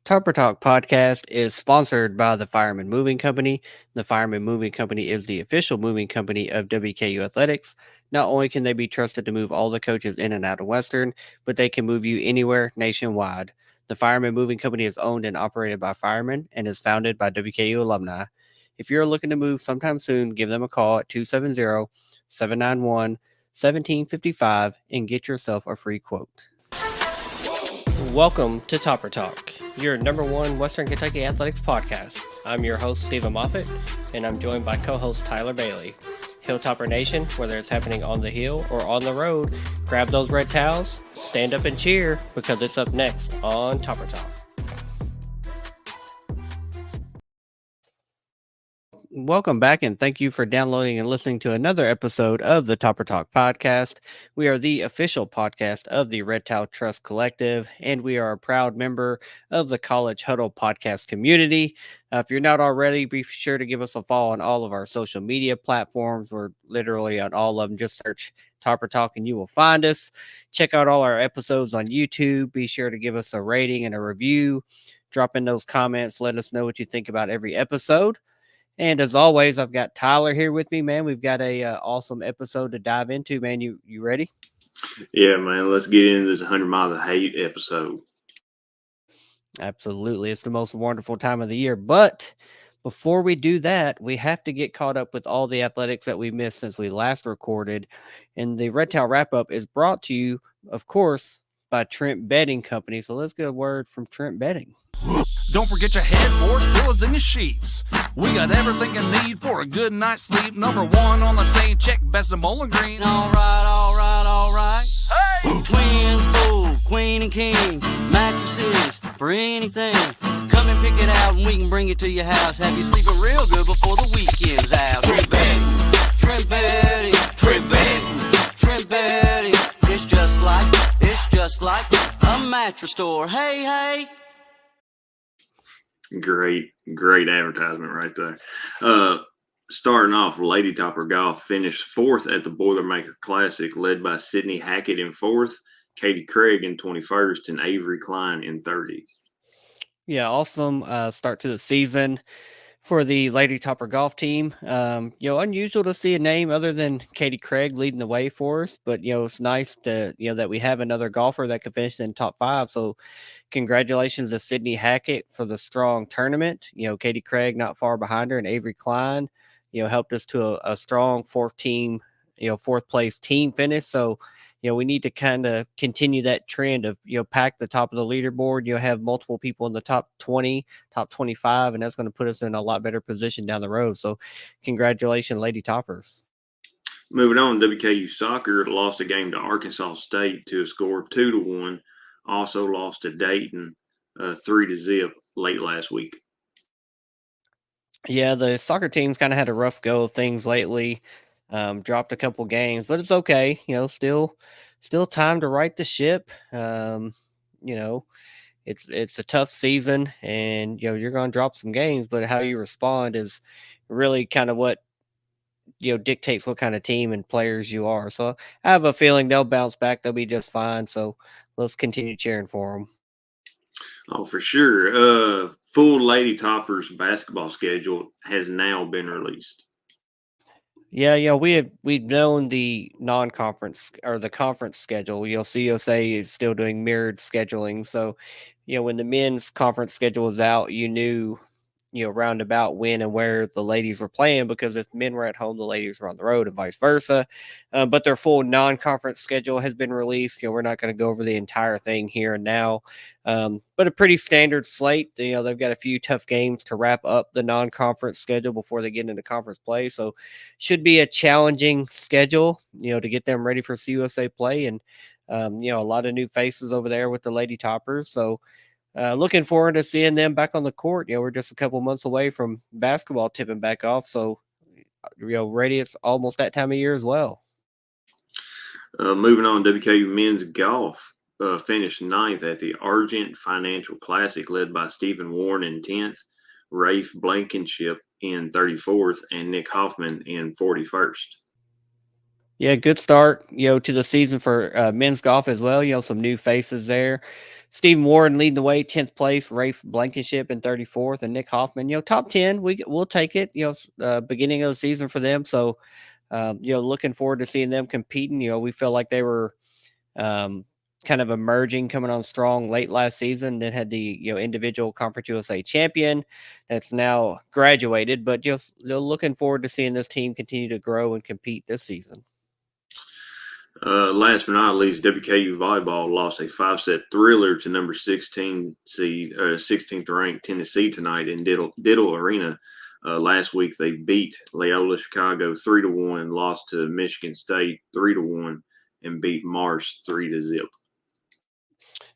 Tupper Talk podcast is sponsored by the Fireman Moving Company. The Fireman Moving Company is the official moving company of WKU Athletics. Not only can they be trusted to move all the coaches in and out of Western, but they can move you anywhere nationwide. The Fireman Moving Company is owned and operated by firemen and is founded by WKU alumni. If you're looking to move sometime soon, give them a call at 270-791-1755 and get yourself a free quote. Welcome to Topper Talk, your number one Western Kentucky athletics podcast. I'm your host, Stephen Moffitt, and I'm joined by co-host Tyler Bailey. Hilltopper Nation, whether it's happening on the hill or on the road, grab those red towels, stand up and cheer, because it's up next on Topper Talk. Welcome back, and thank you for downloading and listening to another episode of the Topper Talk podcast. We are the official podcast of the Red Towel Trust Collective, and we are a proud member of the College Huddle podcast community. If you're not already, be sure to give us a follow on all of our social media platforms. We're literally on all of them. Just search Topper Talk and you will find us. Check out all our episodes on YouTube. Be sure to give us a rating and a review. Drop in those comments. Let us know what you think about every episode. And as always, I've got Tyler here with me, man. We've got a awesome episode to dive into, man. You ready? Yeah, man. Let's get into this 100 Miles of Hate episode. Absolutely. It's the most wonderful time of the year. But before we do that, we have to get caught up with all the athletics that we missed since we last recorded. And the Red Towel Wrap-Up is brought to you, of course, by Trent Bedding Company. So let's get a word from Trent Bedding. Don't forget your headboards, pillows, and your sheets. We got everything you need for a good night's sleep. Number one on the same check, best of Bowling Green. All right. Hey! Twins, full, queen and king. Mattresses for anything. Come and pick it out and we can bring it to your house. Have you sleeping real good before the weekend's out. Trent Bedding. It's just like a mattress store. Hey. Great advertisement right there. Starting off, Lady Topper Golf finished fourth at the Boilermaker Classic, led by Sydney Hackett in fourth, Katie Craig in 21st, and Avery Klein in 30th. Yeah, awesome start to the season for the Lady Topper golf team. Unusual to see a name other than Katie Craig leading the way for us, but it's nice to that we have another golfer that could finish in top five. So congratulations to Sydney Hackett for the strong tournament. Katie Craig not far behind her, and Avery Klein helped us to a strong fourth place team finish. So we need to kind of continue that trend of, pack the top of the leaderboard. Have multiple people in the top 20, top 25, and that's going to put us in a lot better position down the road. So congratulations, Lady Toppers. Moving on, WKU Soccer lost a game to Arkansas State to a score of 2-1. Also lost to Dayton 3-0 late last week. Yeah, the soccer team's kind of had a rough go of things lately. Dropped a couple games, but it's okay. Still time to right the ship. It's a tough season, and you're going to drop some games, but how you respond is really kind of what dictates what kind of team and players you are. So I have a feeling they'll bounce back. They'll be just fine. So let's continue cheering for them. Oh, for sure. Full Lady Toppers basketball schedule has now been released. Yeah, we've known the non-conference or the conference schedule. COSA is still doing mirrored scheduling. So, when the men's conference schedule was out, you knew, roundabout when and where the ladies were playing, because if men were at home, the ladies were on the road and vice versa. But their full non-conference schedule has been released. We're not going to go over the entire thing here and now, but a pretty standard slate. They've got a few tough games to wrap up the non-conference schedule before they get into conference play. So should be a challenging schedule, to get them ready for CUSA play. And, a lot of new faces over there with the Lady Toppers. So, looking forward to seeing them back on the court. We're just a couple months away from basketball tipping back off. So, ready. It's almost that time of year as well. Moving on, WKU men's golf finished 9th at the Argent Financial Classic, led by Stephen Warren in 10th, Rafe Blankenship in 34th, and Nick Hoffman in 41st. Yeah, good start, to the season for men's golf as well. Some new faces there. Stephen Warren leading the way, 10th place. Rafe Blankenship in 34th, and Nick Hoffman. Top 10. We'll take it. Beginning of the season for them. So, looking forward to seeing them competing. We feel like they were um, kind of emerging, coming on strong late last season. Then had the individual Conference USA champion that's now graduated. But looking forward to seeing this team continue to grow and compete this season. Last but not least, WKU volleyball lost a 5-set thriller to number 16 seed, 16th ranked Tennessee tonight in Diddle Arena. Last week they beat Loyola Chicago 3-1, lost to Michigan State 3-1, and beat Marsh 3-0.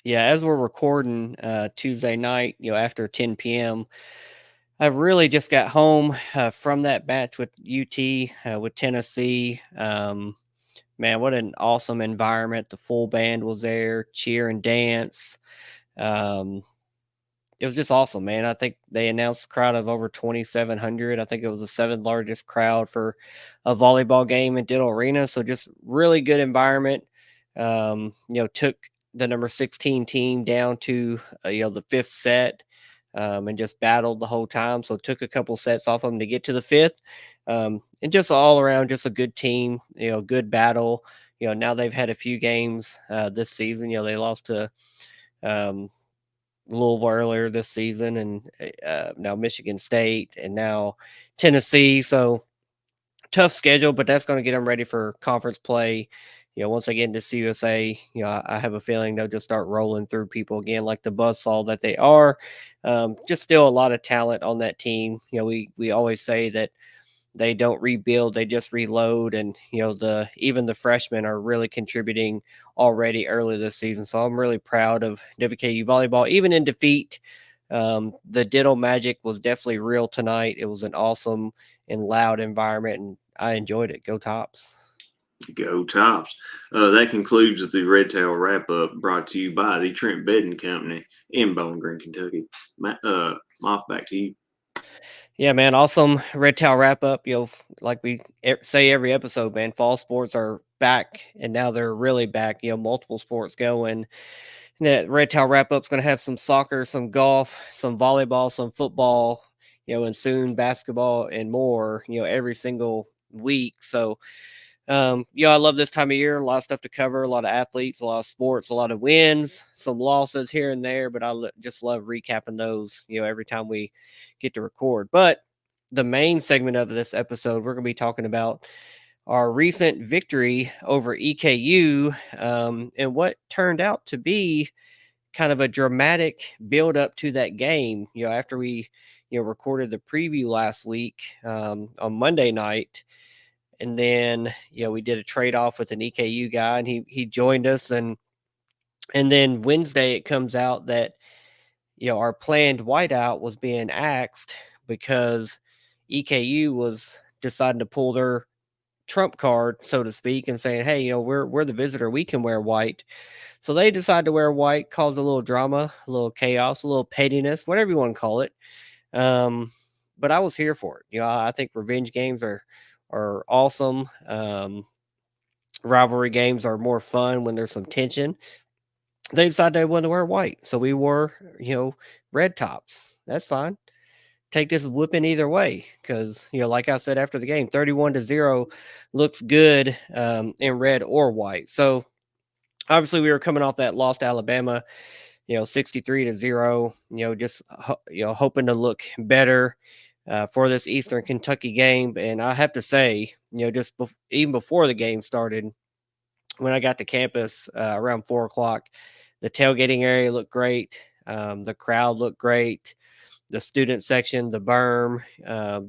Yeah, as we're recording Tuesday night, after 10 p.m., I really just got home from that match with UT, with Tennessee. Man, what an awesome environment. The full band was there, cheer and dance. Um, it was just awesome, man. I think they announced a crowd of over 2,700. I think it was the seventh largest crowd for a volleyball game in Diddle Arena. So just really good environment. Took the number 16 team down to the fifth set, and just battled the whole time. So took a couple sets off them to get to the fifth, and just all around, just a good team. Good battle. Now they've had a few games this season. They lost to um, Louisville earlier this season, and now Michigan State, and now Tennessee. So tough schedule, but that's going to get them ready for conference play. Once they get into CUSA, I have a feeling they'll just start rolling through people again, like the buzzsaw that they are. Just still a lot of talent on that team. We always say that they don't rebuild, they just reload. And even the freshmen are really contributing already early this season. So I'm really proud of WKU volleyball, even in defeat. The Diddle magic was definitely real tonight. It was an awesome and loud environment, and I enjoyed it. Go Tops. Go Tops. That concludes the Red Tail Wrap Up, brought to you by the Trent Bedding Company in Bowling Green, Kentucky. Moff, back to you. Yeah, man. Awesome Red Tail Wrap Up. Like we say every episode, man, fall sports are back, and now they're really back. Multiple sports going. And that Red Tail Wrap Up is going to have some soccer, some golf, some volleyball, some football, and soon basketball and more, every single week. So, I love this time of year. A lot of stuff to cover, a lot of athletes, a lot of sports, a lot of wins, some losses here and there. But just love recapping those, every time we get to record. But the main segment of this episode, we're going to be talking about our recent victory over EKU, and what turned out to be kind of a dramatic build up to that game. After we, recorded the preview last week on Monday night. And then, we did a trade off with an EKU guy, and he joined us. And then Wednesday it comes out that, our planned whiteout was being axed because EKU was deciding to pull their trump card, so to speak, and saying, hey, we're the visitor, we can wear white. So they decided to wear white, caused a little drama, a little chaos, a little pettiness, whatever you want to call it. But I was here for it. I think revenge games are awesome. Rivalry games are more fun when there's some tension. They decided they wanted to wear white, so we wore, red tops. That's fine. Take this whipping either way, because like I said after the game, 31-0 looks good in red or white. So obviously we were coming off that loss to Alabama, 63-0. Just hoping to look better for this Eastern Kentucky game. And I have to say, even before the game started, when I got to campus around 4:00, the tailgating area looked great. The crowd looked great. The student section, the berm,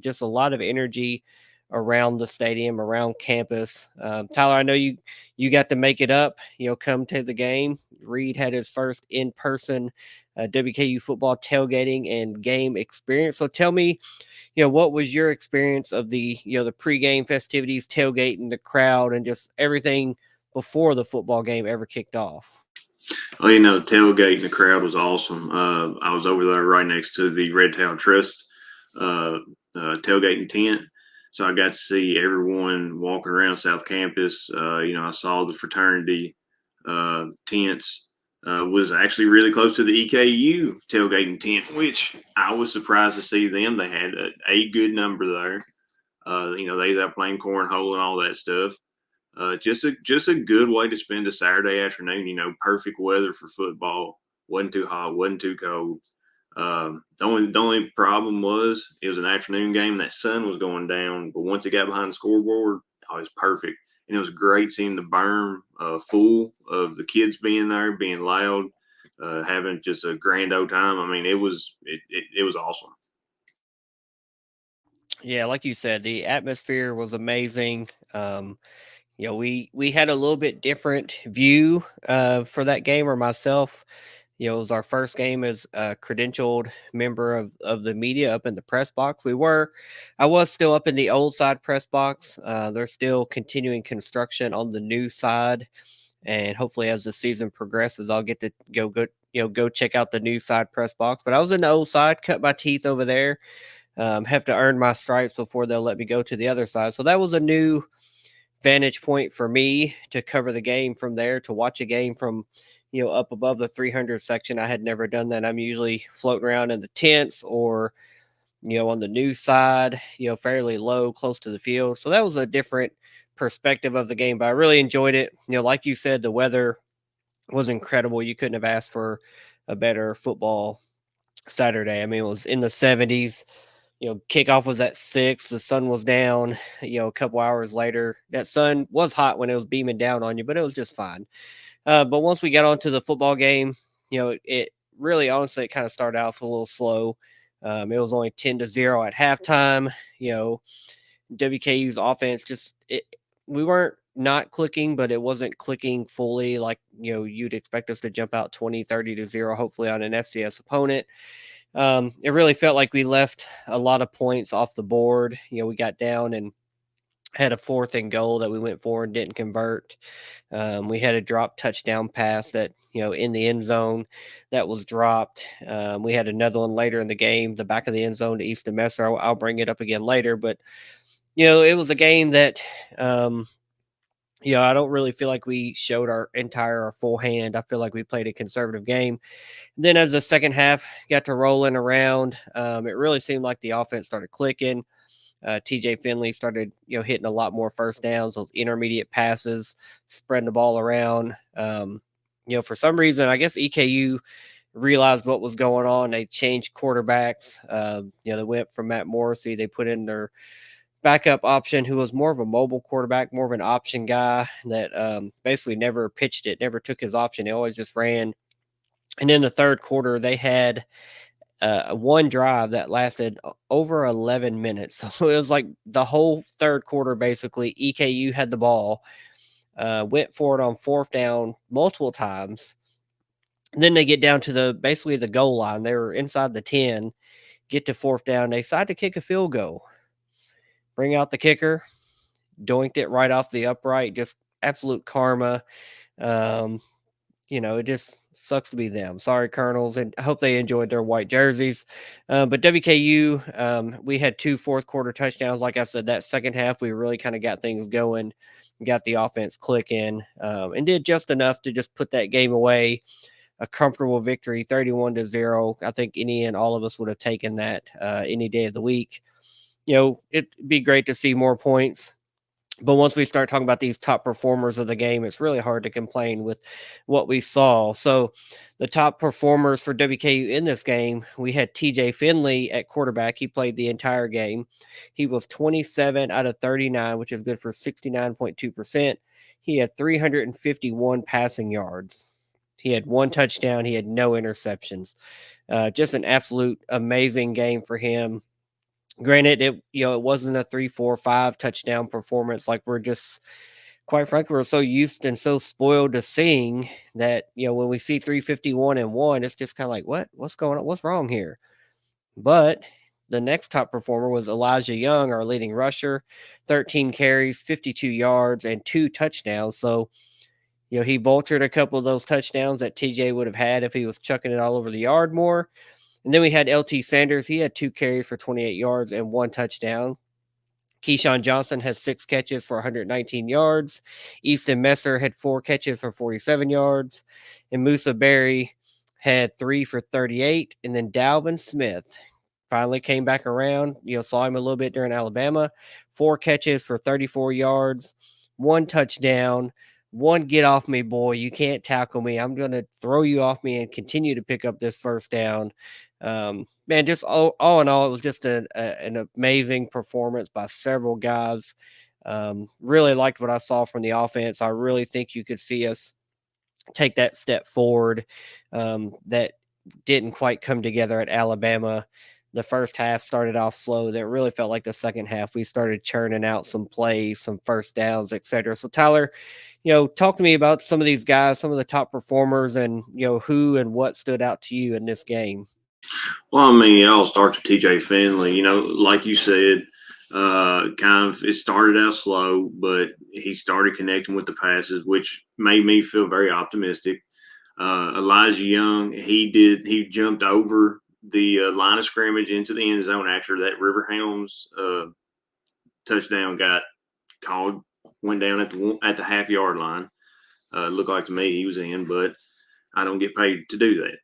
just a lot of energy around the stadium, around campus. Tyler, I know you got to make it up, come to the game. Reed had his first in-person WKU football tailgating and game experience. So tell me, what was your experience of the pregame festivities, tailgating, the crowd, and just everything before the football game ever kicked off? Well, tailgate and the crowd was awesome. I was over there right next to the Red Tail Trust tailgating tent. So I got to see everyone walking around South Campus. I saw the fraternity tents. Was actually really close to the EKU tailgating tent, which I was surprised to see them. They had a good number there. They was out playing cornhole and all that stuff. Just a good way to spend a Saturday afternoon. Perfect weather for football. Wasn't too hot, wasn't too cold. The only problem was it was an afternoon game. That sun was going down, but once it got behind the scoreboard, it was perfect. And it was great seeing the berm full of the kids being there, being loud, having just a grand old time. I mean, it was awesome. Yeah, like you said, the atmosphere was amazing. We had a little bit different view for that game, or myself. It was our first game as a credentialed member of the media up in the press box. I was still up in the old side press box. They're still continuing construction on the new side, and hopefully as the season progresses, I'll get to go check out the new side press box. But I was in the old side, cut my teeth over there. Have to earn my stripes before they'll let me go to the other side. So that was a new vantage point for me to cover the game from there, to watch a game from up above the 300 section. I had never done that. I'm usually floating around in the tents or on the new side, fairly low, close to the field. So that was a different perspective of the game, but I really enjoyed it. Like you said, the weather was incredible. You couldn't have asked for a better football Saturday. I mean, it was in the 70s. Kickoff was at 6. The sun was down. A couple hours later, that sun was hot when it was beaming down on you, but it was just fine. But once we got onto the football game, it really, honestly, it kind of started off a little slow. It was only 10-0 at halftime. WKU's offense we weren't not clicking, but it wasn't clicking fully like you'd expect us to jump out 20-30-0, hopefully on an FCS opponent. It really felt like we left a lot of points off the board. We got down and had a 4th and goal that we went for and didn't convert. We had a drop touchdown pass that, in the end zone that was dropped. We had another one later in the game, the back of the end zone to Easton Messer. I'll bring it up again later, but, it was a game that, I don't really feel like we showed our full hand. I feel like we played a conservative game. Then as the second half got to rolling around, it really seemed like the offense started clicking. TJ Finley started, hitting a lot more first downs, those intermediate passes, spreading the ball around. For some reason, I guess EKU realized what was going on. They changed quarterbacks. They went from Matt Morrissey. They put in their backup option, who was more of a mobile quarterback, more of an option guy that basically never pitched it, never took his option. He always just ran. And in the third quarter, they had one drive that lasted over 11 minutes. So it was like the whole third quarter, basically, EKU had the ball, went for it on 4th down multiple times. Then they get down to basically the goal line. They were inside the 10, get to 4th down. They decide to kick a field goal. Bring out the kicker, doinked it right off the upright, just absolute karma. It just sucks to be them. Sorry, Colonels, and I hope they enjoyed their white jerseys. But WKU, we had 2 fourth quarter touchdowns. Like I said, that second half, we really kind of got things going, got the offense clicking, and did just enough to just put that game away. A comfortable victory, 31-0. I think any and all of us would have taken that any day of the week. It'd be great to see more points. But once we start talking about these top performers of the game, it's really hard to complain with what we saw. So the top performers for WKU in this game, we had TJ Finley at quarterback. He played the entire game. He was 27 out of 39, which is good for 69.2%. He had 351 passing yards. He had 1 touchdown. He had no interceptions. Just an absolute amazing game for him. Granted, it wasn't a 3, 4, 5 touchdown performance. Like, we're just, quite frankly, we're so used and so spoiled to seeing that, when we see 351 and 1, it's just kind of like, what's going on? What's wrong here? But the next top performer was Elijah Young, our leading rusher, 13 carries, 52 yards, and 2 touchdowns. So, he vultured a couple of those touchdowns that TJ would have had if he was chucking it all over the yard more. And then we had LT Sanders. He had 2 carries for 28 yards and 1 touchdown. Keyshawn Johnson had 6 catches for 119 yards. Easton Messer had 4 catches for 47 yards. And Musa Berry had 3 for 38. And then Dalvin Smith finally came back around. Saw him a little bit during Alabama. 4 catches for 34 yards, 1 touchdown, 1 get off me, boy. You can't tackle me. I'm going to throw you off me and continue to pick up this first down. Man, just all in all, it was just an amazing performance by several guys. Really liked what I saw from the offense. I really think you could see us take that step forward that didn't quite come together at Alabama. The first half started off slow. That really felt like the second half we started churning out some plays, some first downs, etc. So Tyler, talk to me about some of these guys, some of the top performers, and who and what stood out to you in this game. Well, I mean, I'll start to TJ Finley. Like you said, it started out slow, but he started connecting with the passes, which made me feel very optimistic. Elijah Young, he jumped over the line of scrimmage into the end zone after that River Helms touchdown got called, went down at the half-yard line. Looked like to me he was in, but I don't get paid to do that.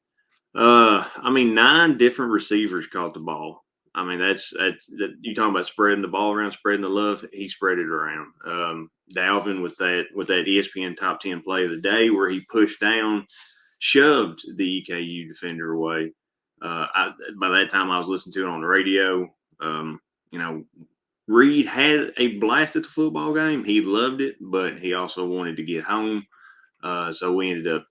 9 different receivers caught the ball. I mean, that's you talking about spreading the ball around, spreading the love. He spread it around. Dalvin with that ESPN top 10 play of the day where he pushed down, shoved the EKU defender away. By that time, I was listening to it on the radio. Reed had a blast at the football game. He loved it, but he also wanted to get home. So we ended up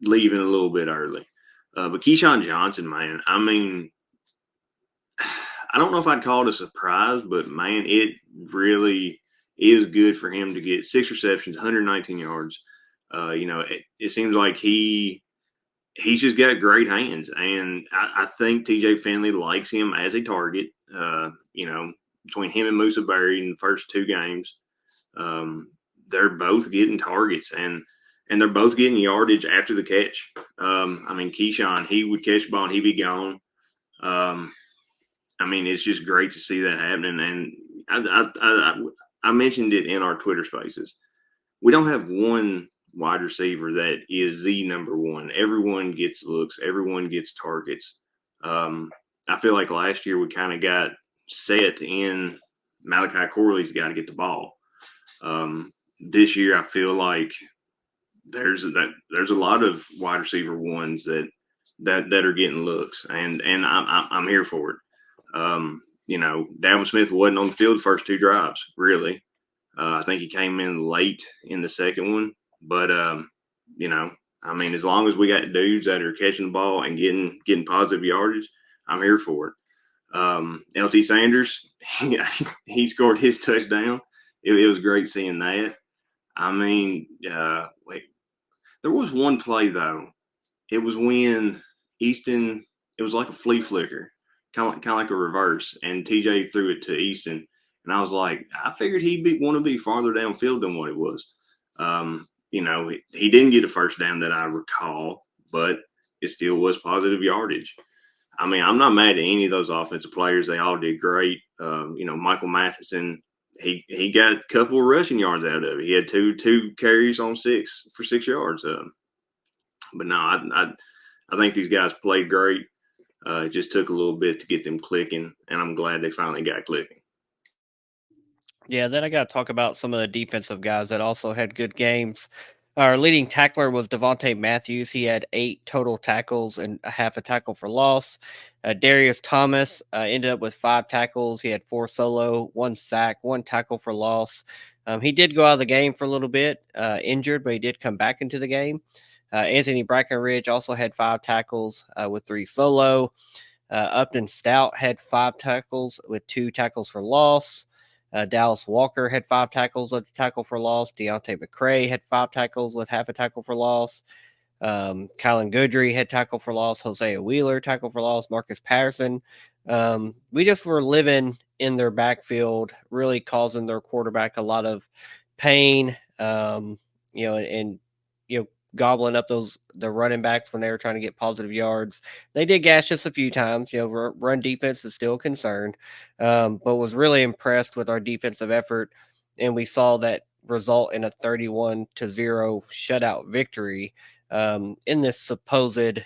leaving a little bit early. But Keyshawn Johnson, man, I mean, I don't know if I'd call it a surprise, but, man, it really is good for him to get 6 receptions, 119 yards. It seems like he's just got great hands, and I think TJ Finley likes him as a target. Between him and Musa Berry in the first 2 games, they're both getting targets, and they're both getting yardage after the catch. Keyshawn, he would catch the ball and he'd be gone. It's just great to see that happening. And I mentioned it in our Twitter spaces. We don't have one wide receiver that is the number one. Everyone gets looks. Everyone gets targets. I feel like last year we kind of got set in Malachi Corley's got to get the ball. This year I feel like there's a lot of wide receiver ones that are getting looks, and I'm here for it. Dalvin Smith wasn't on the field the first 2 drives, really. I think he came in late in the second one, but as long as we got dudes that are catching the ball and getting positive yardage, I'm here for it. LT Sanders, he scored his touchdown. It was great seeing that. There was one play, though. It was when Easton, it was like a flea flicker, kind of like a reverse, and TJ threw it to Easton. And I was like, I figured he'd want to be farther downfield than what it was. He didn't get a first down that I recall, but it still was positive yardage. I'm not mad at any of those offensive players. They all did great. Michael Matheson, he got a couple of rushing yards out of it. He had two carries on 6 for 6 yards. But no, I think these guys played great. It just took a little bit to get them clicking, and I'm glad they finally got clicking. Yeah, then I got to talk about some of the defensive guys that also had good games. Our leading tackler was Devontae Matthews. He had 8 total tackles and a half a tackle for loss. Darius Thomas ended up with 5 tackles. He had 4 solo, 1 sack, 1 tackle for loss. He did go out of the game for a little bit, injured, but he did come back into the game. Anthony Brackenridge also had 5 tackles with 3 solo. Upton Stout had 5 tackles with 2 tackles for loss. Dallas Walker had 5 tackles with a tackle for loss. Deontay McCray had 5 tackles with half a tackle for loss. Kylan Goodry had tackle for loss. Hosea Wheeler tackle for loss. Marcus Patterson. We just were living in their backfield, really causing their quarterback a lot of pain. gobbling up the running backs when they were trying to get positive yards. They did gash us a few times. Run defense is still a concern, but was really impressed with our defensive effort, and we saw that result in a 31-0 shutout victory in this supposed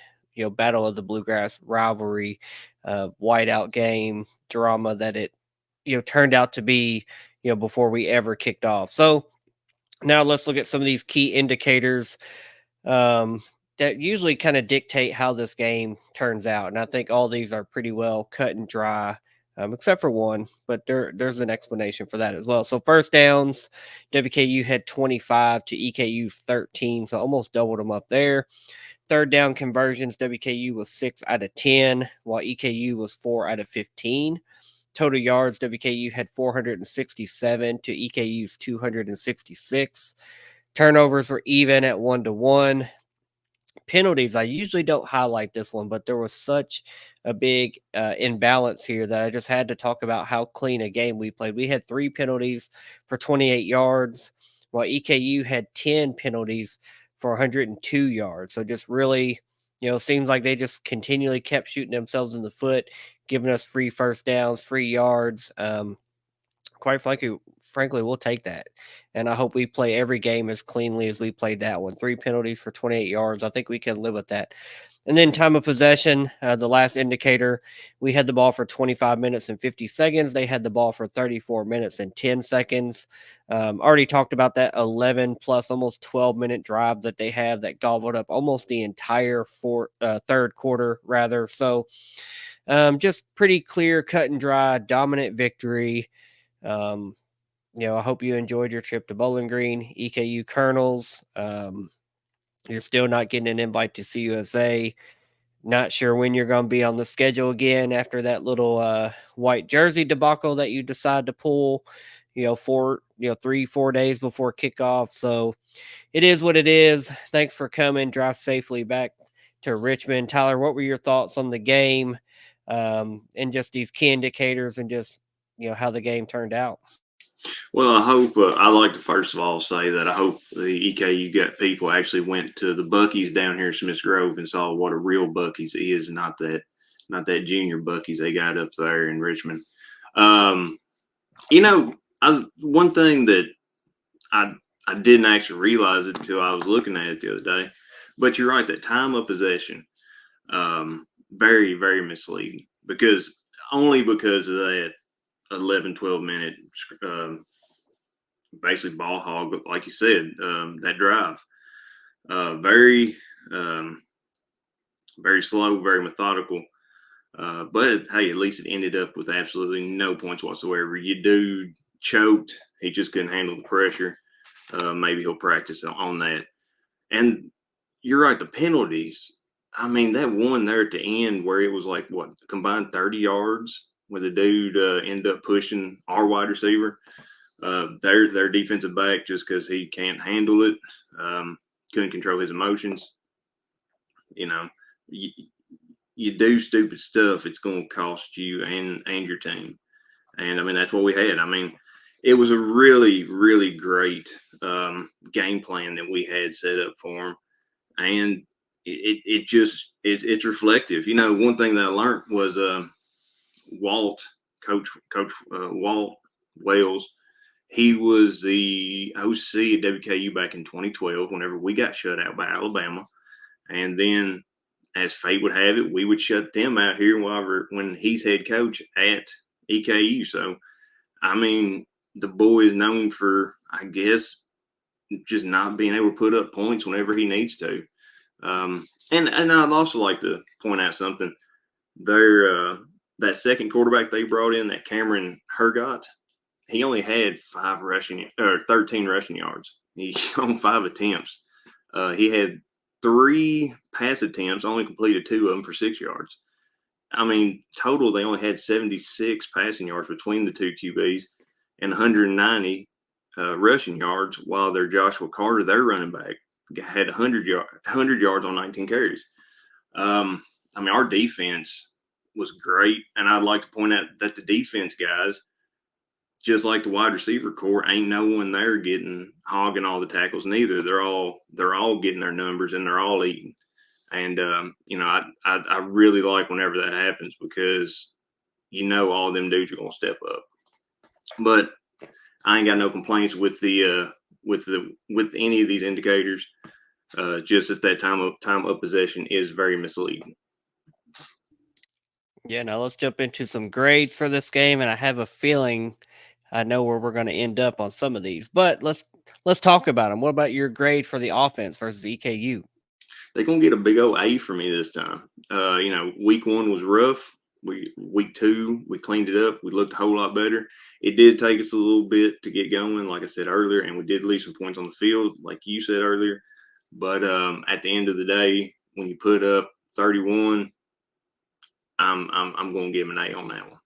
battle of the bluegrass rivalry, whiteout game drama that it turned out to be before we ever kicked off. So now let's look at some of these key indicators that usually kind of dictate how this game turns out. And I think all these are pretty well cut and dry, except for one, but there's an explanation for that as well. So first downs, WKU had 25 to EKU's 13, so almost doubled them up there. Third down conversions, WKU was 6 out of 10, while EKU was 4 out of 15. Total yards, WKU had 467 to EKU's 266. Turnovers were even at 1-1. Penalties, I usually don't highlight this one, but there was such a big imbalance here that I just had to talk about how clean a game we played. We had 3 penalties for 28 yards, while EKU had 10 penalties for 102 yards. So just really, seems like they just continually kept shooting themselves in the foot, giving us free first downs, free yards. Quite frankly, we'll take that. And I hope we play every game as cleanly as we played that one. 3 penalties for 28 yards. I think we can live with that. And then time of possession, the last indicator, we had the ball for 25 minutes and 50 seconds. They had the ball for 34 minutes and 10 seconds. Already talked about that 11 plus almost 12-minute drive that they have that gobbled up almost the entire third quarter, rather. So just pretty clear, cut and dry, dominant victory. I hope you enjoyed your trip to Bowling Green, EKU Colonels. You're still not getting an invite to CUSA. Not sure when you're going to be on the schedule again after that little white jersey debacle that you decide to pull, 3-4 days before kickoff. So it is what it is. Thanks for coming. Drive safely back to Richmond. Tyler, what were your thoughts on the game and just these key indicators and just, how the game turned out? Well, I hope I like to first of all say that I hope the EKU got people actually went to the Buc-ee's down here in Smiths Grove and saw what a real Buc-ee's is, not that junior Buc-ee's they got up there in Richmond. One thing that I didn't actually realize it until I was looking at it the other day, but you're right, that time of possession, very, very misleading because of that 11, 12-minute basically ball hog, but like you said, that drive, very slow, very methodical. But hey, at least it ended up with absolutely no points whatsoever. Your dude choked; he just couldn't handle the pressure. Maybe he'll practice on that. And you're right, the penalties. I mean, that one there at the end where it was like combined 30 yards. Where the dude ended up pushing our wide receiver, their defensive back, just because he can't handle it, couldn't control his emotions. You do stupid stuff, it's going to cost you and your team. And, I mean, that's what we had. I mean, it was a really, really great game plan that we had set up for him. And it's reflective. One thing that I learned was Coach Walt Wales, he was the OC at WKU back in 2012 whenever we got shut out by Alabama. And then, as fate would have it, we would shut them out here when he's head coach at EKU. So, I mean, the boy is known for, I guess, just not being able to put up points whenever he needs to. And I'd also like to point out something. That second quarterback they brought in, that Cameron Hergott, he only had 13 rushing yards. He on 5 attempts. He had 3 pass attempts, only completed 2 of them for 6 yards. I mean, total they only had 76 passing yards between the 2 QBs and 190 rushing yards, while their Joshua Carter, their running back, had 100 yards on 19 carries. I mean, our defense was great, and I'd like to point out that the defense guys, just like the wide receiver core, ain't no one there hogging all the tackles neither. They're all getting their numbers and they're all eating. And I really like whenever that happens because all of them dudes are gonna step up. But I ain't got no complaints with with any of these indicators. Just that time of possession is very misleading. Yeah, now let's jump into some grades for this game, and I have a feeling I know where we're going to end up on some of these. But let's talk about them. What about your grade for the offense versus EKU? They're gonna get a big old A for me this time. Week 1 was rough. Week 2 we cleaned it up. We looked a whole lot better. It did take us a little bit to get going, like I said earlier, and we did leave some points on the field, like you said earlier. But at the end of the day, when you put up 31, I'm going to give an A on that one.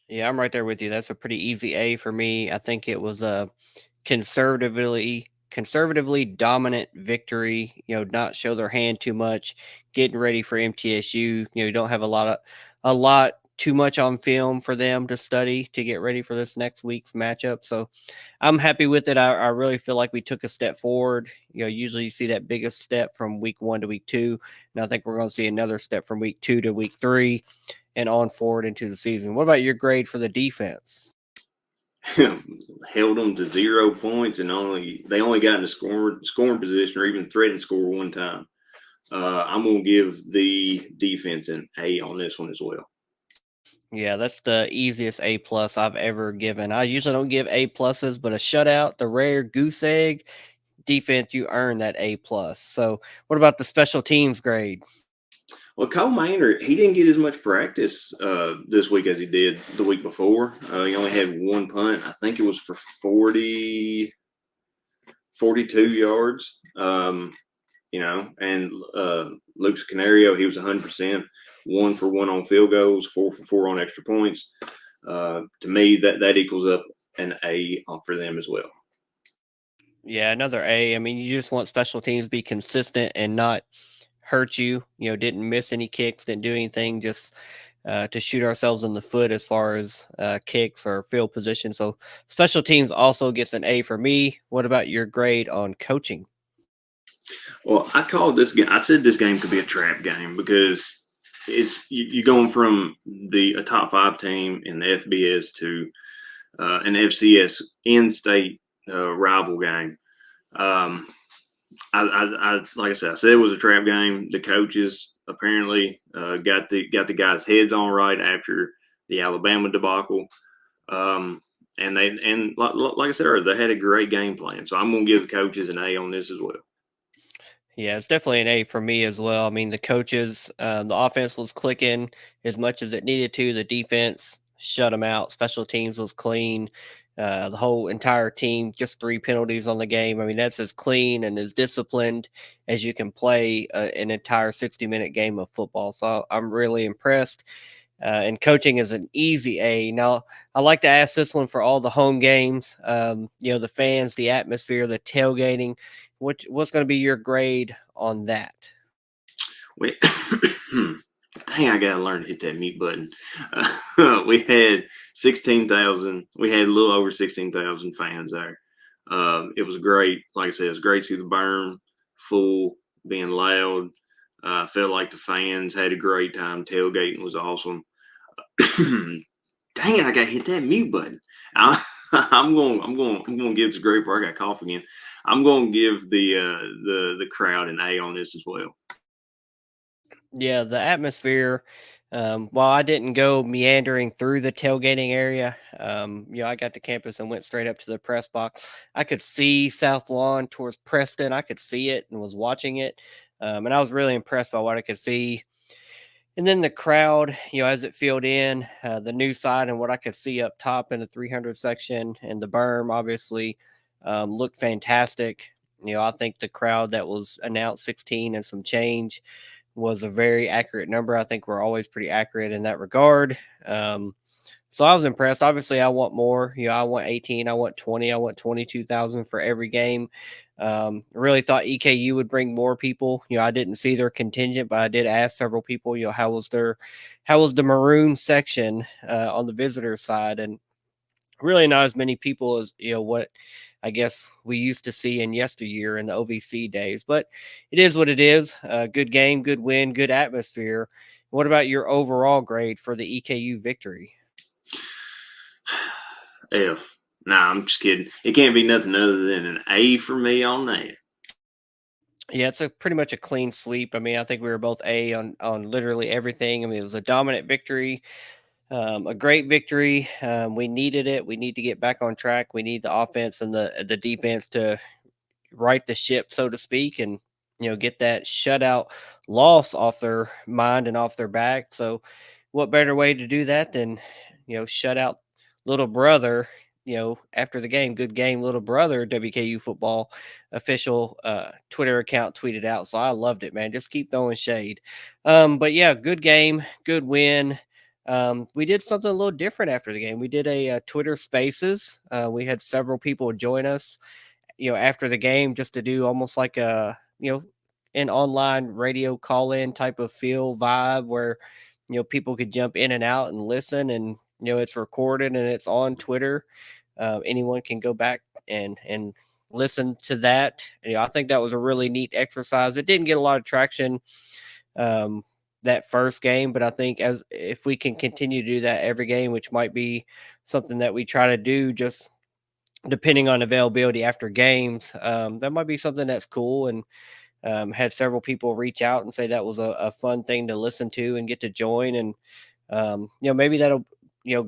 Yeah, I'm right there with you. That's a pretty easy A for me. I think it was a conservatively dominant victory. Not show their hand too much. Getting ready for MTSU. You don't have a lot too much on film for them to study to get ready for this next week's matchup. So I'm happy with it. I really feel like we took a step forward. Usually you see that biggest step from week 1 to week 2, and I think we're going to see another step from week 2 to week 3 and on forward into the season. What about your grade for the defense? Held them to 0 points and they only got in the scoring position or even threatened to score one time. I'm going to give the defense an A on this one as well. Yeah, that's the easiest A plus I've ever given. I usually don't give A pluses, but a shutout, the rare goose egg defense, you earn that A plus. So, what about the special teams grade? Well, Cole Maynard, he didn't get as much practice this week as he did the week before. He only had one punt. I think it was for 42 yards. And Luke's Canario, he was 100%, 1 for 1 on field goals, 4 for 4 on extra points. To me, that equals up an A for them as well. Yeah, another A. I mean, you just want special teams to be consistent and not hurt you. Didn't miss any kicks, didn't do anything, just to shoot ourselves in the foot as far as kicks or field position. So special teams also gets an A for me. What about your grade on coaching? Well, I called this game. I said this game could be a trap game because you're going from a top 5 team in the FBS to an FCS in-state rival game. I like I said it was a trap game. The coaches apparently got the guys' heads on right after the Alabama debacle, and like I said earlier, they had a great game plan. So I'm going to give the coaches an A on this as well. Yeah, it's definitely an A for me as well. I mean, the coaches, the offense was clicking as much as it needed to. The defense shut them out. Special teams was clean. The whole entire team, just 3 penalties on the game. I mean, that's as clean and as disciplined as you can play an entire 60-minute game of football. So I'm really impressed. And coaching is an easy A. Now, I like to ask this one for all the home games. The fans, the atmosphere, the tailgating. What's going to be your grade on that? Wait, dang! I gotta learn to hit that mute button. We had 16,000. We had a little over 16,000 fans there. It was great. Like I said, it was great to see the berm full, being loud. I felt like the fans had a great time. Tailgating was awesome. Dang it! I gotta hit that mute button. I'm going to give this a grade before I got cough again. I'm going to give the crowd an A on this as well. Yeah, the atmosphere. While I didn't go meandering through the tailgating area, I got to campus and went straight up to the press box. I could see South Lawn towards Preston. I could see it and was watching it, and I was really impressed by what I could see. And then the crowd, as it filled in, the new side and what I could see up top in the 300 section and the berm, obviously, looked fantastic. I think the crowd that was announced 16 and some change was a very accurate number. I think we're always pretty accurate in that regard. So I was impressed. Obviously, I want more. I want 18. I want 20. I want 22,000 for every game. Really thought EKU would bring more people. I didn't see their contingent, but I did ask several people, how was the maroon section on the visitor side? And really not as many people as what I guess we used to see in yesteryear in the OVC days. But it is what it is. Good game, good win, good atmosphere. What about your overall grade for the EKU victory? F. Nah, I'm just kidding. It can't be nothing other than an A for me on that. Yeah, it's a pretty much a clean sweep. I mean, I think we were both A on literally everything. I mean, it was a dominant victory, a great victory. We needed it. We need to get back on track. We need the offense and the defense to right the ship, so to speak, and get that shutout loss off their mind and off their back. So, what better way to do that than shut out little brother? After the game, good game, little brother. WKU football official Twitter account tweeted out, so I loved it, man. Just keep throwing shade. But yeah, good game, good win. We did something a little different after the game. We did a Twitter Spaces. We had several people join us after the game just to do almost like an online radio call in type of feel vibe where, people could jump in and out and listen and, it's recorded and it's on Twitter. Anyone can go back and listen to that. I think that was a really neat exercise. It didn't get a lot of traction um, that first game, but I think as if we can continue to do that every game, which might be something that we try to do just depending on availability after games, that might be something that's cool. And had several people reach out and say that was a fun thing to listen to and get to join. And maybe that'll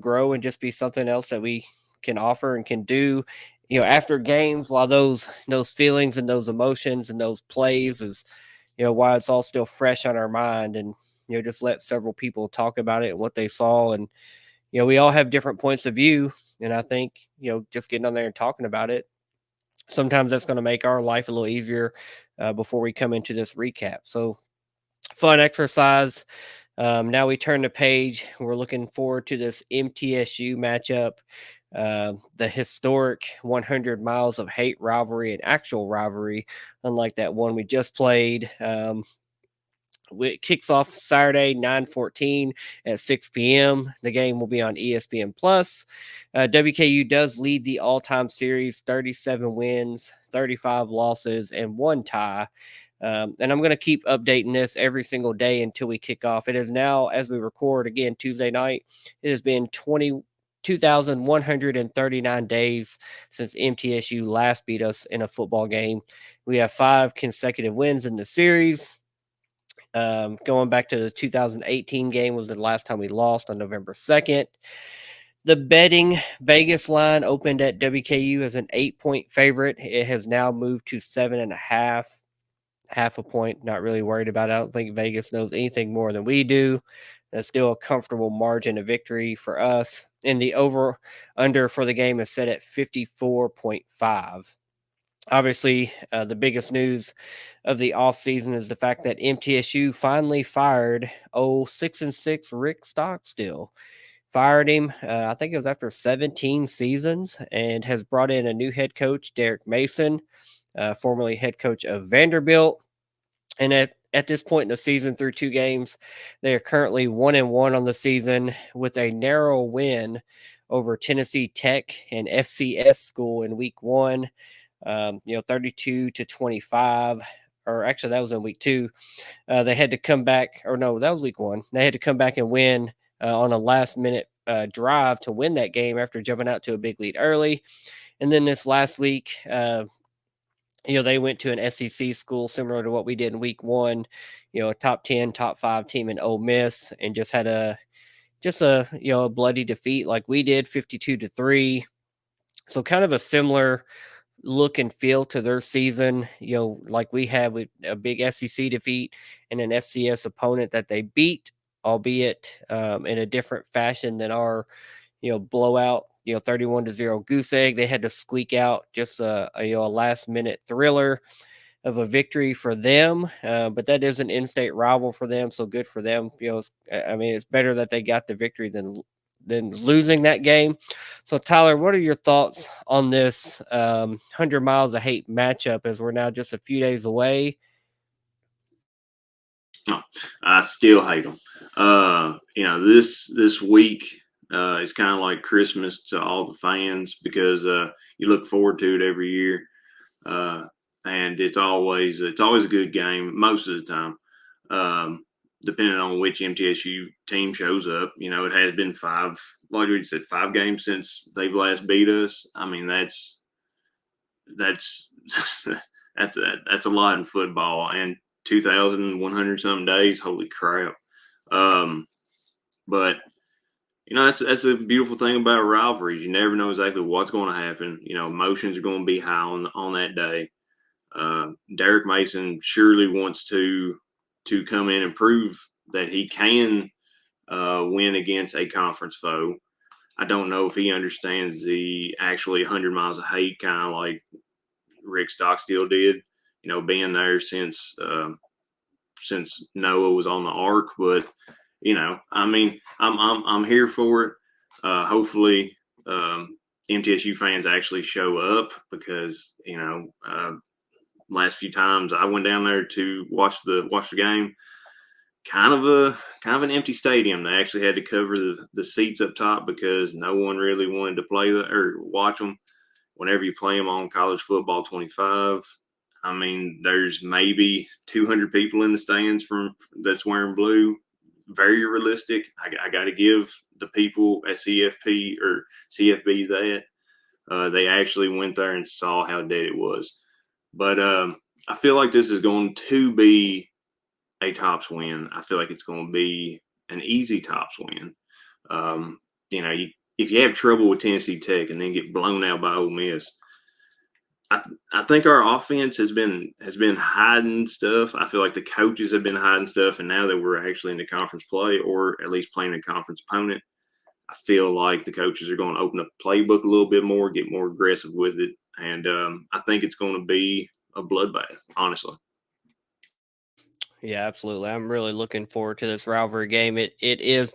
grow and just be something else that we can offer and can do. After games, while those feelings and those emotions and those plays is, while it's all still fresh on our mind, and just let several people talk about it and what they saw. And we all have different points of view. And I think, just getting on there and talking about it, sometimes that's going to make our life a little easier before we come into this recap. So, fun exercise. Now we turn the page. We're looking forward to this MTSU matchup, the historic 100 miles of hate rivalry and actual rivalry, unlike that one we just played. It kicks off Saturday, 9/14 at 6 p.m. The game will be on ESPN Plus. WKU does lead the all-time series, 37 wins, 35 losses, and 1 tie. And I'm going to keep updating this every single day until we kick off. It is now, as we record again Tuesday night, it has been 2,139 days since MTSU last beat us in a football game. We have 5 consecutive wins in the series. Going back to the 2018 game was the last time we lost on November 2nd. The betting Vegas line opened at WKU as an 8-point favorite. It has now moved to 7.5, half a point. Not really worried about it. I don't think Vegas knows anything more than we do. That's still a comfortable margin of victory for us. And the over under for the game is set at 54.5. Obviously, the biggest news of the offseason is the fact that MTSU finally fired 6-6 Rick Stockstill. Fired him, I think it was after 17 seasons, and has brought in a new head coach, Derek Mason, formerly head coach of Vanderbilt. And at this point in the season, through 2 games, they are currently 1-1 on the season with a narrow win over Tennessee Tech and FCS school in week 1. 32-25, or actually that was in week 2. They had to come back, or no, that was week 1. They had to come back and win on a last minute drive to win that game after jumping out to a big lead early. And then this last week, they went to an SEC school similar to what we did in week 1, a top 10, top 5 team in Ole Miss, and just had a bloody defeat like we did, 52-3. So kind of a similar look and feel to their season, like we have with a big SEC defeat and an FCS opponent that they beat, albeit in a different fashion than our, blowout, 31-0 goose egg. They had to squeak out just a last minute thriller of a victory for them. But that is an in-state rival for them, so good for them. It's better that they got the victory than losing that game. So, Tyler, what are your thoughts on this 100 miles of hate matchup as we're now just a few days away? I still hate them. This week It's kind of like Christmas to all the fans because you look forward to it every year, and it's always a good game most of the time. Depending on which MTSU team shows up, it has been like we said, 5 games since they've last beat us. I mean, that's that's a lot in football, and 2,100 something days. Holy crap! But that's a beautiful thing about rivalries. You never know exactly what's going to happen. Emotions are going to be high on that day. Derek Mason surely wants to come in and prove that he can win against a conference foe. I don't know if he understands the actually 100 miles of hate, kind of like Rick Stockstill did. Being there since Noah was on the ark, but I mean, I'm here for it. Hopefully, MTSU fans actually show up because last few times I went down there to watch the game, kind of an empty stadium. They actually had to cover the seats up top because no one really wanted to play or watch them. Whenever you play them on College Football 25, I mean, there's maybe 200 people in the stands that's wearing blue. Very realistic. I got to give the people at CFB that they actually went there and saw how dead it was. But I feel like this is going to be a tops win. I feel like it's going to be an easy tops win. If you have trouble with Tennessee Tech and then get blown out by Ole Miss, I think our offense has been hiding stuff. I feel like the coaches have been hiding stuff, and now that we're actually in the conference play, or at least playing a conference opponent, I feel like the coaches are going to open up the playbook a little bit more, get more aggressive with it, and I think it's going to be a bloodbath, honestly. Yeah, absolutely. I'm really looking forward to this rivalry game. It is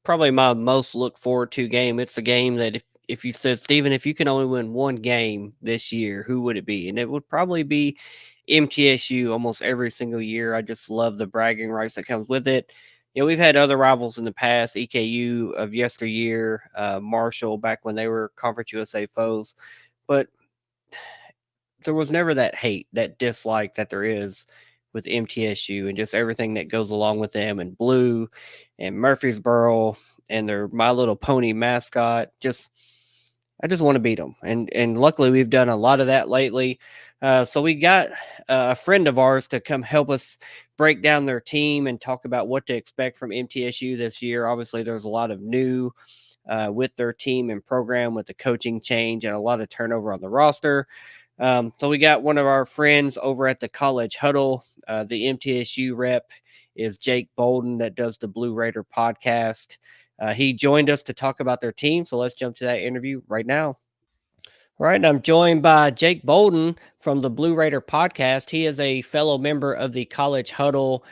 probably my most look forward to game. It's a game that if you said, Steven, if you can only win one game this year, who would it be? And it would probably be MTSU almost every single year. I just love the bragging rights that comes with it. We've had other rivals in the past, EKU of yesteryear, Marshall back when they were Conference USA foes, but there was never that hate, that dislike that there is with MTSU and just everything that goes along with them, and blue and Murfreesboro and their My Little Pony mascot. I just want to beat them, and luckily we've done a lot of that lately. So we got a friend of ours to come help us break down their team and talk about what to expect from MTSU this year. Obviously, there's a lot of new with their team and program with the coaching change and a lot of turnover on the roster. So we got one of our friends over at the College Huddle. The MTSU rep is Jake Bolden that does the Blue Raider podcast. He joined us to talk about their team. So let's jump to that interview right now. All right, and I'm joined by Jake Bolden from the Blue Raider podcast. He is a fellow member of the College Huddle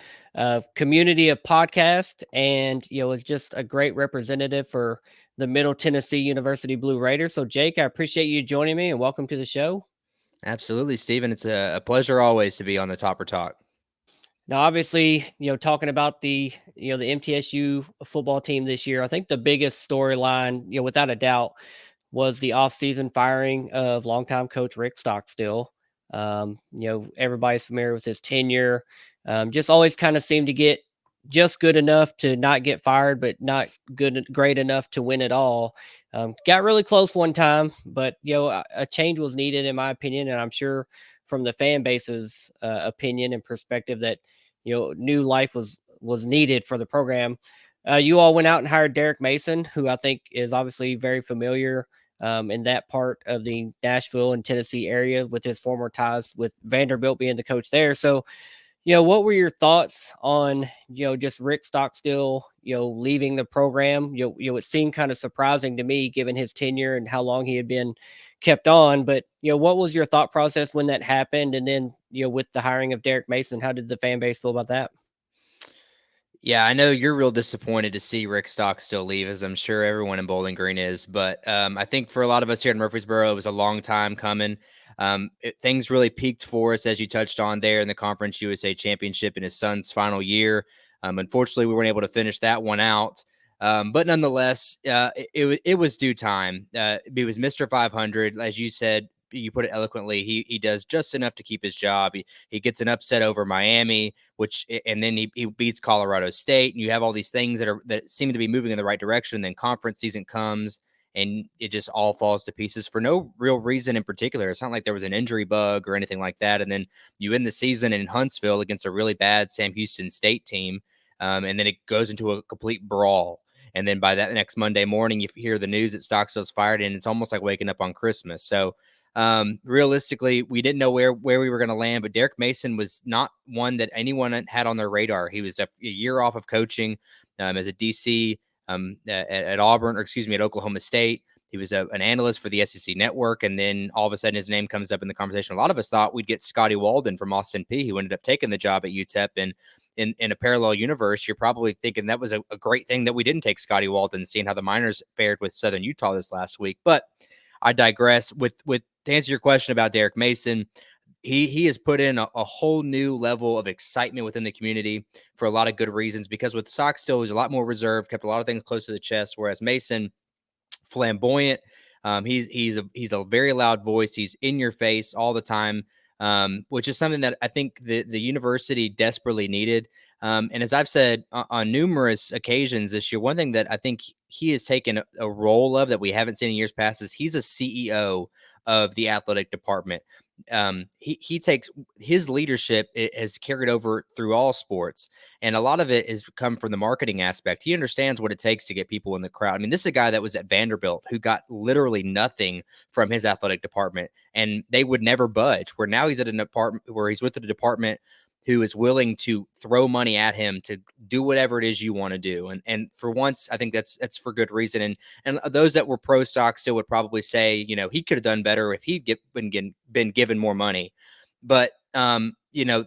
community of podcast, and is just a great representative for the Middle Tennessee University Blue Raiders. So Jake, I appreciate you joining me, and welcome to the show. Absolutely, Steven. It's a pleasure always to be on the Topper Talk. Now, obviously, talking about the MTSU football team this year, I think the biggest storyline, without a doubt, was the offseason firing of longtime coach Rick Stockstill. Everybody's familiar with his tenure. Just always kind of seemed to get just good enough to not get fired, but not great enough to win it all. Got really close one time, but a change was needed, in my opinion, and I'm sure from the fan base's opinion and perspective that new life was needed for the program. You all went out and hired Derek Mason, who I think is obviously very familiar in that part of the Nashville and Tennessee area with his former ties with Vanderbilt being the coach there. So, what were your thoughts on, just Rick Stockstill, leaving the program? It seemed kind of surprising to me given his tenure and how long he had been kept on. But, what was your thought process when that happened? And then, with the hiring of Derek Mason, how did the fan base feel about that? Yeah, I know you're real disappointed to see Rick Stockstill leave, as I'm sure everyone in Bowling Green is. But I think for a lot of us here in Murfreesboro, it was a long time coming. Things really peaked for us, as you touched on there, in the Conference USA Championship in his son's final year. Unfortunately, we weren't able to finish that one out. But nonetheless, it was due time. He was Mr. 500, as you said. You put it eloquently. He does just enough to keep his job. He gets an upset over Miami, and then he beats Colorado State, and you have all these things that seem to be moving in the right direction. Then conference season comes, and it just all falls to pieces for no real reason in particular. It's not like there was an injury bug or anything like that. And then you end the season in Huntsville against a really bad Sam Houston State team, and then it goes into a complete brawl. And then by that next Monday morning, you hear the news that Stockstill's fired, and it's almost like waking up on Christmas. So realistically, we didn't know where we were going to land, but Derek Mason was not one that anyone had on their radar. He was a year off of coaching as a DC at Auburn, or excuse me, at Oklahoma State. He was an analyst for the SEC Network, and then all of a sudden his name comes up in the conversation. A lot of us thought we'd get Scotty Walden from Austin Peay, who ended up taking the job at UTEP. And in a parallel universe, you're probably thinking that was a great thing that we didn't take Scotty Walden, seeing how the Miners fared with Southern Utah this last week. But I digress. With to answer your question about Derek Mason, he has put in a whole new level of excitement within the community for a lot of good reasons, because with Stockstill, he's a lot more reserved, kept a lot of things close to the chest, whereas Mason, flamboyant. He's a very loud voice. He's in your face all the time, which is something that I think the university desperately needed. And as I've said on numerous occasions this year, one thing that I think he has taken a role of that we haven't seen in years past is he's a CEO of the athletic department. He takes his leadership, it has carried over through all sports, and a lot of it has come from the marketing aspect. He understands what it takes to get people in the crowd. I mean, this is a guy that was at Vanderbilt who got literally nothing from his athletic department, and they would never budge. Where now he's at an department where he's with the department who is willing to throw money at him to do whatever it is you want to do. And for once, I think that's for good reason. And those that were pro Stockstill would probably say, you know, he could have done better if he'd been given more money. But, you know,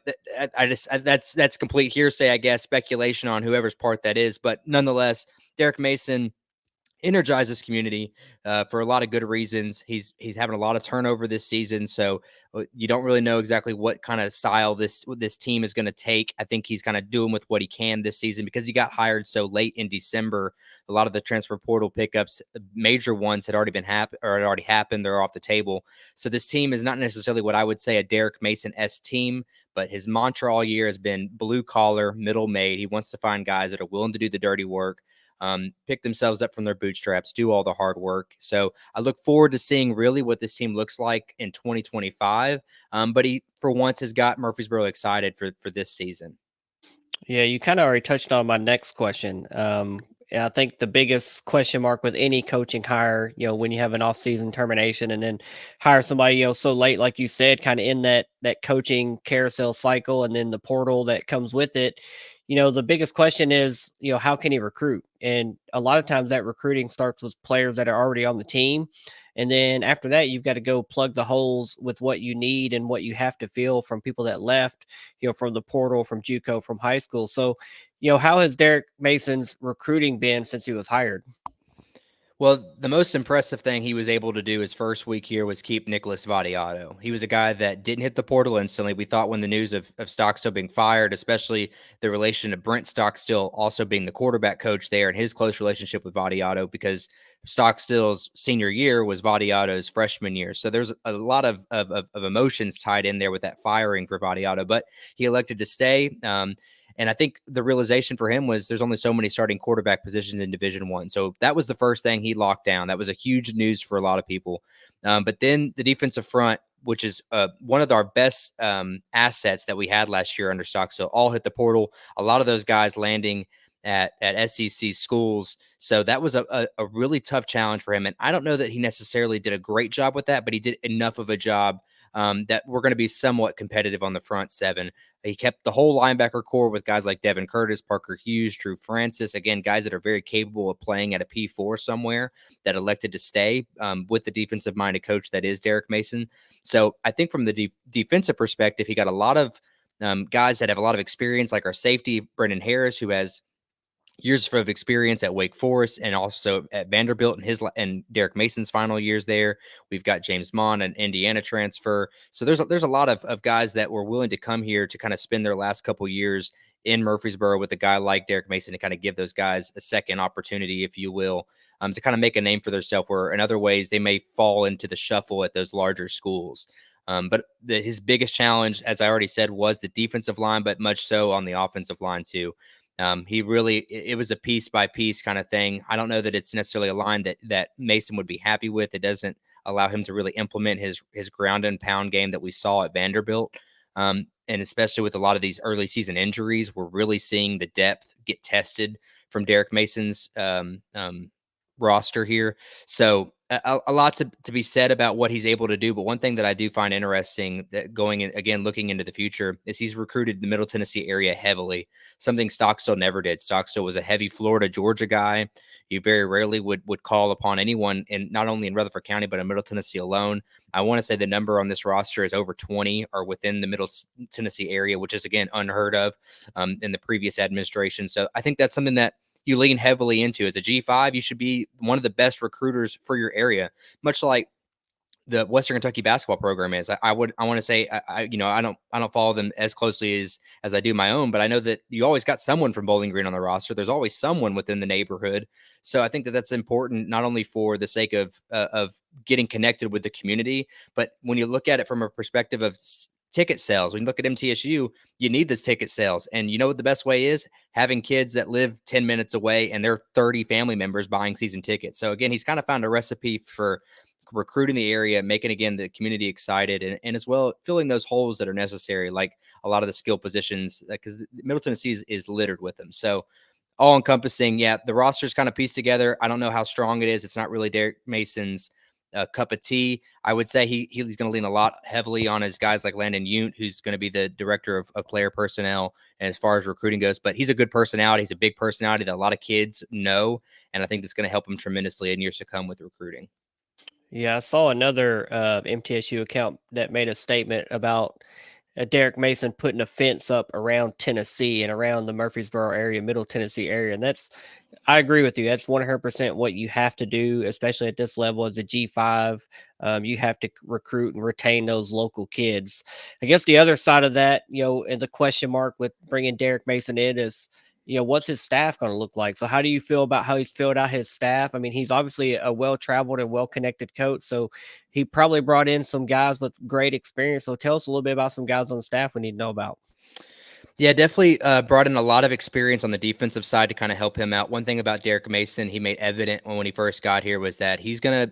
that's complete hearsay, I guess, speculation on whoever's part that is. But nonetheless, Derek Mason energizes community for a lot of good reasons. He's having a lot of turnover this season, so you don't really know exactly what kind of style this team is going to take. I think he's kind of doing with what he can this season because he got hired so late in December. A lot of the transfer portal pickups, major ones, had already happened. They're off the table. So this team is not necessarily what I would say a Derek Mason-esque team, but his mantra all year has been blue collar, middle made. He wants to find guys that are willing to do the dirty work, pick themselves up from their bootstraps, do all the hard work. So I look forward to seeing really what this team looks like in 2025. But he, for once, has got Murfreesboro excited for this season. Yeah, you kind of already touched on my next question. I think the biggest question mark with any coaching hire, you know, when you have an off-season termination and then hire somebody, you know, so late, like you said, kind of in that coaching carousel cycle, and then the portal that comes with it. You know, the biggest question is, you know, how can he recruit? And a lot of times that recruiting starts with players that are already on the team. And then after that, you've got to go plug the holes with what you need and what you have to fill from people that left, you know, from the portal, from JUCO, from high school. So, you know, how has Derek Mason's recruiting been since he was hired? Well, the most impressive thing he was able to do his first week here was keep Nicholas Vadiato. He was a guy that didn't hit the portal instantly. We thought when the news of Stockstill being fired, especially the relation to Brent Stockstill also being the quarterback coach there and his close relationship with Vadiato, because Stockstill's senior year was Vadiato's freshman year. So there's a lot of emotions tied in there with that firing for Vadiato, but he elected to stay. And I think the realization for him was there's only so many starting quarterback positions in Division I. So that was the first thing he locked down. That was a huge news for a lot of people. But then the defensive front, which is one of our best assets that we had last year under Stockstill, all hit the portal. A lot of those guys landing at SEC schools. So that was a really tough challenge for him. And I don't know that he necessarily did a great job with that, but he did enough of a job that we're going to be somewhat competitive on the front seven. He kept the whole linebacker core with guys like Devin Curtis, Parker Hughes, Drew Francis, again, guys that are very capable of playing at a P4 somewhere, that elected to stay with the defensive-minded coach that is Derek Mason. So I think from the defensive perspective, he got a lot of guys that have a lot of experience, like our safety, Brendan Harris, who has years of experience at Wake Forest and also at Vanderbilt and Derek Mason's final years there. We've got James Mon, an Indiana transfer. So there's a lot of guys that were willing to come here to kind of spend their last couple years in Murfreesboro with a guy like Derek Mason to kind of give those guys a second opportunity, if you will, to kind of make a name for themselves, where in other ways they may fall into the shuffle at those larger schools. But his biggest challenge, as I already said, was the defensive line, but much so on the offensive line too. It was a piece by piece kind of thing. I don't know that it's necessarily a line that Mason would be happy with. It doesn't allow him to really implement his ground and pound game that we saw at Vanderbilt. And especially with a lot of these early season injuries, we're really seeing the depth get tested from Derek Mason's roster here. So a lot to be said about what he's able to do. But one thing that I do find interesting, that going in, again, looking into the future, is he's recruited the Middle Tennessee area heavily, something Stockstill never did. Stockstill was a heavy Florida, Georgia guy. He very rarely would call upon anyone, in not only in Rutherford County, but in Middle Tennessee alone. I want to say the number on this roster is over 20 are within the Middle Tennessee area, which is, again, unheard of in the previous administration. So I think that's something that you lean heavily into. As a G5, you should be one of the best recruiters for your area, much like the Western Kentucky basketball program is. I want to say, I don't follow them as closely as I do my own, but I know that you always got someone from Bowling Green on the roster. There's always someone within the neighborhood. So I think that that's important, not only for the sake of getting connected with the community, but when you look at it from a perspective of ticket sales. When you look at MTSU, you need this ticket sales. And you know what the best way is? Having kids that live 10 minutes away and they're 30 family members buying season tickets. So again, he's kind of found a recipe for recruiting the area, making, again, the community excited, and as well filling those holes that are necessary, like a lot of the skill positions, because Middle Tennessee is littered with them. So all encompassing, yeah, the roster's kind of pieced together. I don't know how strong it is. It's not really Derek Mason's cup of tea. I would say he's going to lean a lot heavily on his guys like Landon Yount, who's going to be the director of player personnel, and as far as recruiting goes. But he's a good personality. He's a big personality that a lot of kids know, and I think that's going to help him tremendously in years to come with recruiting. Yeah, I saw another MTSU account that made a statement about Derek Mason putting a fence up around Tennessee and around the Murfreesboro area, Middle Tennessee area. And I agree with you. That's 100% what you have to do, especially at this level as a G5. You have to recruit and retain those local kids. I guess the other side of that, and the question mark with bringing Derek Mason in is, what's his staff going to look like? So how do you feel about how he's filled out his staff? I mean, he's obviously a well-traveled and well-connected coach, so he probably brought in some guys with great experience. So tell us a little bit about some guys on the staff we need to know about. Yeah, definitely brought in a lot of experience on the defensive side to kind of help him out. One thing about Derek Mason, he made evident when he first got here, was that he's gonna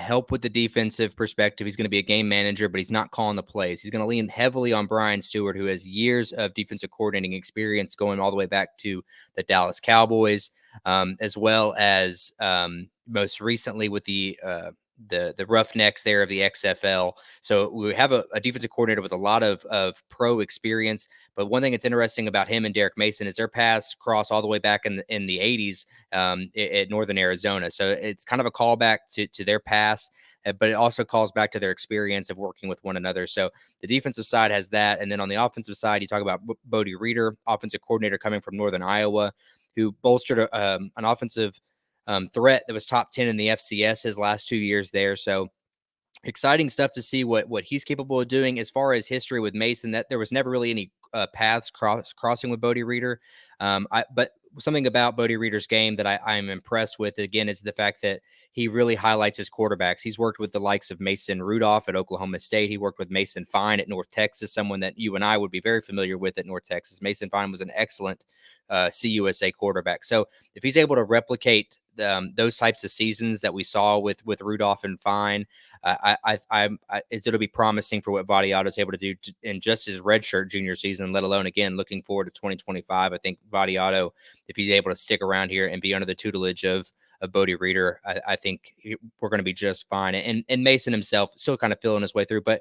help with the defensive perspective. He's going to be a game manager, but he's not calling the plays. He's going to lean heavily on Brian Stewart, who has years of defensive coordinating experience, going all the way back to the Dallas Cowboys, as well as most recently with the Roughnecks there of the XFL. So we have a defensive coordinator with a lot of pro experience. But one thing that's interesting about him and Derek Mason is their paths cross all the way back in the 80s at Northern Arizona. So it's kind of a callback to their past, but it also calls back to their experience of working with one another. So the defensive side has that. And then on the offensive side, you talk about Bodie Reeder, offensive coordinator coming from Northern Iowa, who bolstered an offensive threat that was top 10 in the FCS his last 2 years there. So exciting stuff to see what he's capable of doing. As far as history with Mason, that there was never really any paths crossing with Bodie Reeder. But something about Bodie Reeder's game that I'm impressed with, again, is the fact that he really highlights his quarterbacks. He's worked with the likes of Mason Rudolph at Oklahoma State. He worked with Mason Fine at North Texas, someone that you and I would be very familiar with at North Texas. Mason Fine was an excellent CUSA quarterback. So if he's able to replicate those types of seasons that we saw with Rudolph and Fine, it'll be promising for what Vadiato is able to do in just his redshirt junior season, let alone, again, looking forward to 2025. I think Vadiato, if he's able to stick around here and be under the tutelage of Bodie Reeder, I think we're going to be just fine. And Mason himself still kind of feeling his way through, but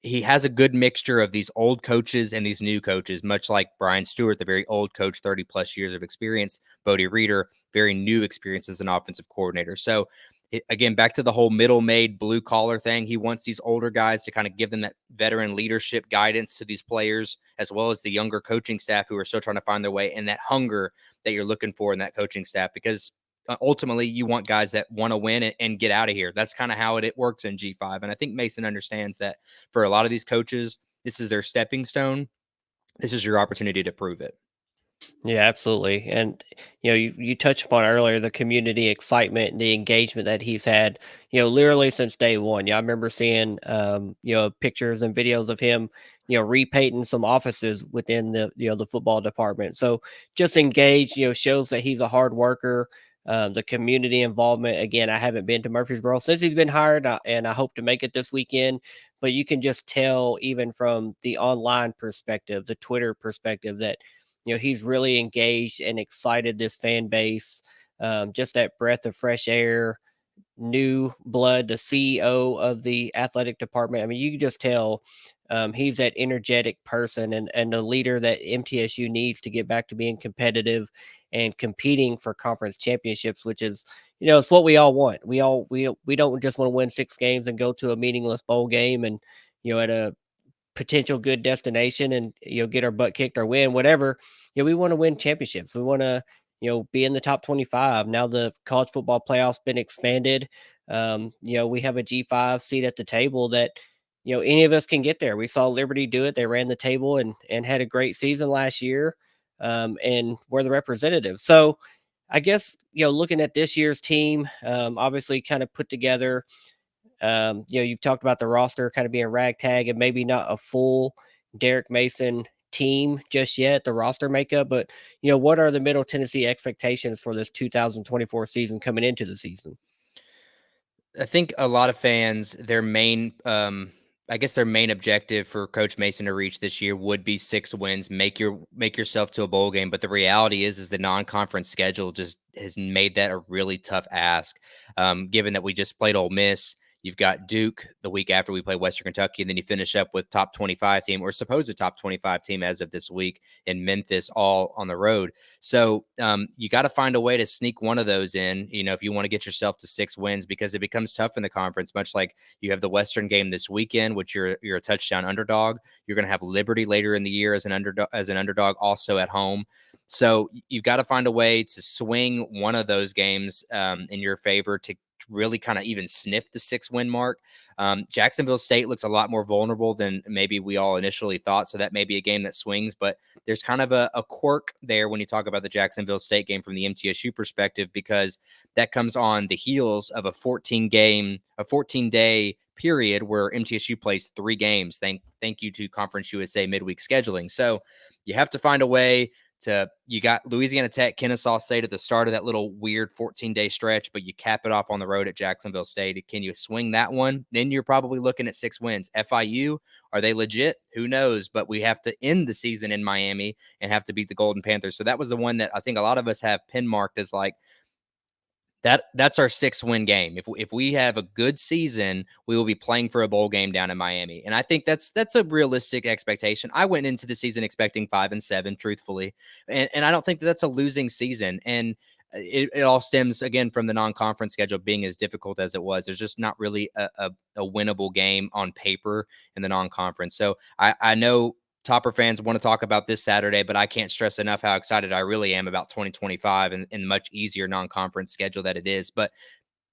he has a good mixture of these old coaches and these new coaches, much like Brian Stewart, the very old coach, 30 plus years of experience. Bodie Reeder, very new experience as an offensive coordinator. So again, back to the whole middle-made blue-collar thing. He wants these older guys to kind of give them that veteran leadership guidance to these players, as well as the younger coaching staff who are still trying to find their way, and that hunger that you're looking for in that coaching staff, because ultimately you want guys that want to win and get out of here. That's kind of how it works in G5. And I think Mason understands that for a lot of these coaches, this is their stepping stone. This is your opportunity to prove it. Yeah, absolutely. And you touched upon earlier the community excitement and the engagement that he's had, literally since day one. Yeah, I remember seeing pictures and videos of him, repainting some offices within the football department. So just engaged, shows that he's a hard worker. The community involvement. Again, I haven't been to Murfreesboro since he's been hired, and I hope to make it this weekend. But you can just tell, even from the online perspective, the Twitter perspective, that he's really engaged and excited this fan base. Just that breath of fresh air, new blood, the CEO of the athletic department. I mean, you can just tell he's that energetic person and the leader that MTSU needs to get back to being competitive and competing for conference championships, which is, it's what we all want. We don't just want to win 6 games and go to a meaningless bowl game and, at a potential good destination and get our butt kicked or win whatever. We want to win championships. We want to be in the top 25. Now the college football playoffs been expanded. We have a G5 seat at the table that any of us can get there. We saw Liberty do it. They ran the table and had a great season last year, and we're the representative. So I guess looking at this year's team, obviously kind of put together. You've talked about the roster kind of being ragtag and maybe not a full Derek Mason team just yet, the roster makeup, but what are the Middle Tennessee expectations for this 2024 season coming into the season? I think a lot of fans, their main, I guess their main objective for Coach Mason to reach this year would be 6 wins, make yourself to a bowl game. But the reality is the non-conference schedule just has made that a really tough ask. Given that we just played Ole Miss, you've got Duke the week after we play Western Kentucky, and then you finish up with top 25 team or supposed top 25 team as of this week in Memphis, all on the road. So you got to find a way to sneak one of those in, if you want to get yourself to 6 wins, because it becomes tough in the conference, much like you have the Western game this weekend, which you're a touchdown underdog. You're going to have Liberty later in the year as an underdog also at home. So you've got to find a way to swing one of those games in your favor to really kind of even sniff the 6-win mark. Jacksonville State looks a lot more vulnerable than maybe we all initially thought. So that may be a game that swings, but there's kind of a quirk there when you talk about the Jacksonville State game from the MTSU perspective, because that comes on the heels of a 14-day period where MTSU plays 3 games. Thank you to Conference USA midweek scheduling. So you have to find a way you got Louisiana Tech, Kennesaw State at the start of that little weird 14-day stretch, but you cap it off on the road at Jacksonville State. Can you swing that one? Then you're probably looking at 6 wins. FIU, are they legit? Who knows? But we have to end the season in Miami and have to beat the Golden Panthers. So that was the one that I think a lot of us have pin marked as like, that's our 6-win game. If we have a good season, we will be playing for a bowl game down in Miami. And I think that's a realistic expectation. I went into the season expecting 5-7, truthfully. And I don't think that's a losing season. And it all stems, again, from the non-conference schedule being as difficult as it was. There's just not really a winnable game on paper in the non-conference. So I know Topper fans want to talk about this Saturday, but I can't stress enough how excited I really am about 2025 and much easier non-conference schedule that it is. But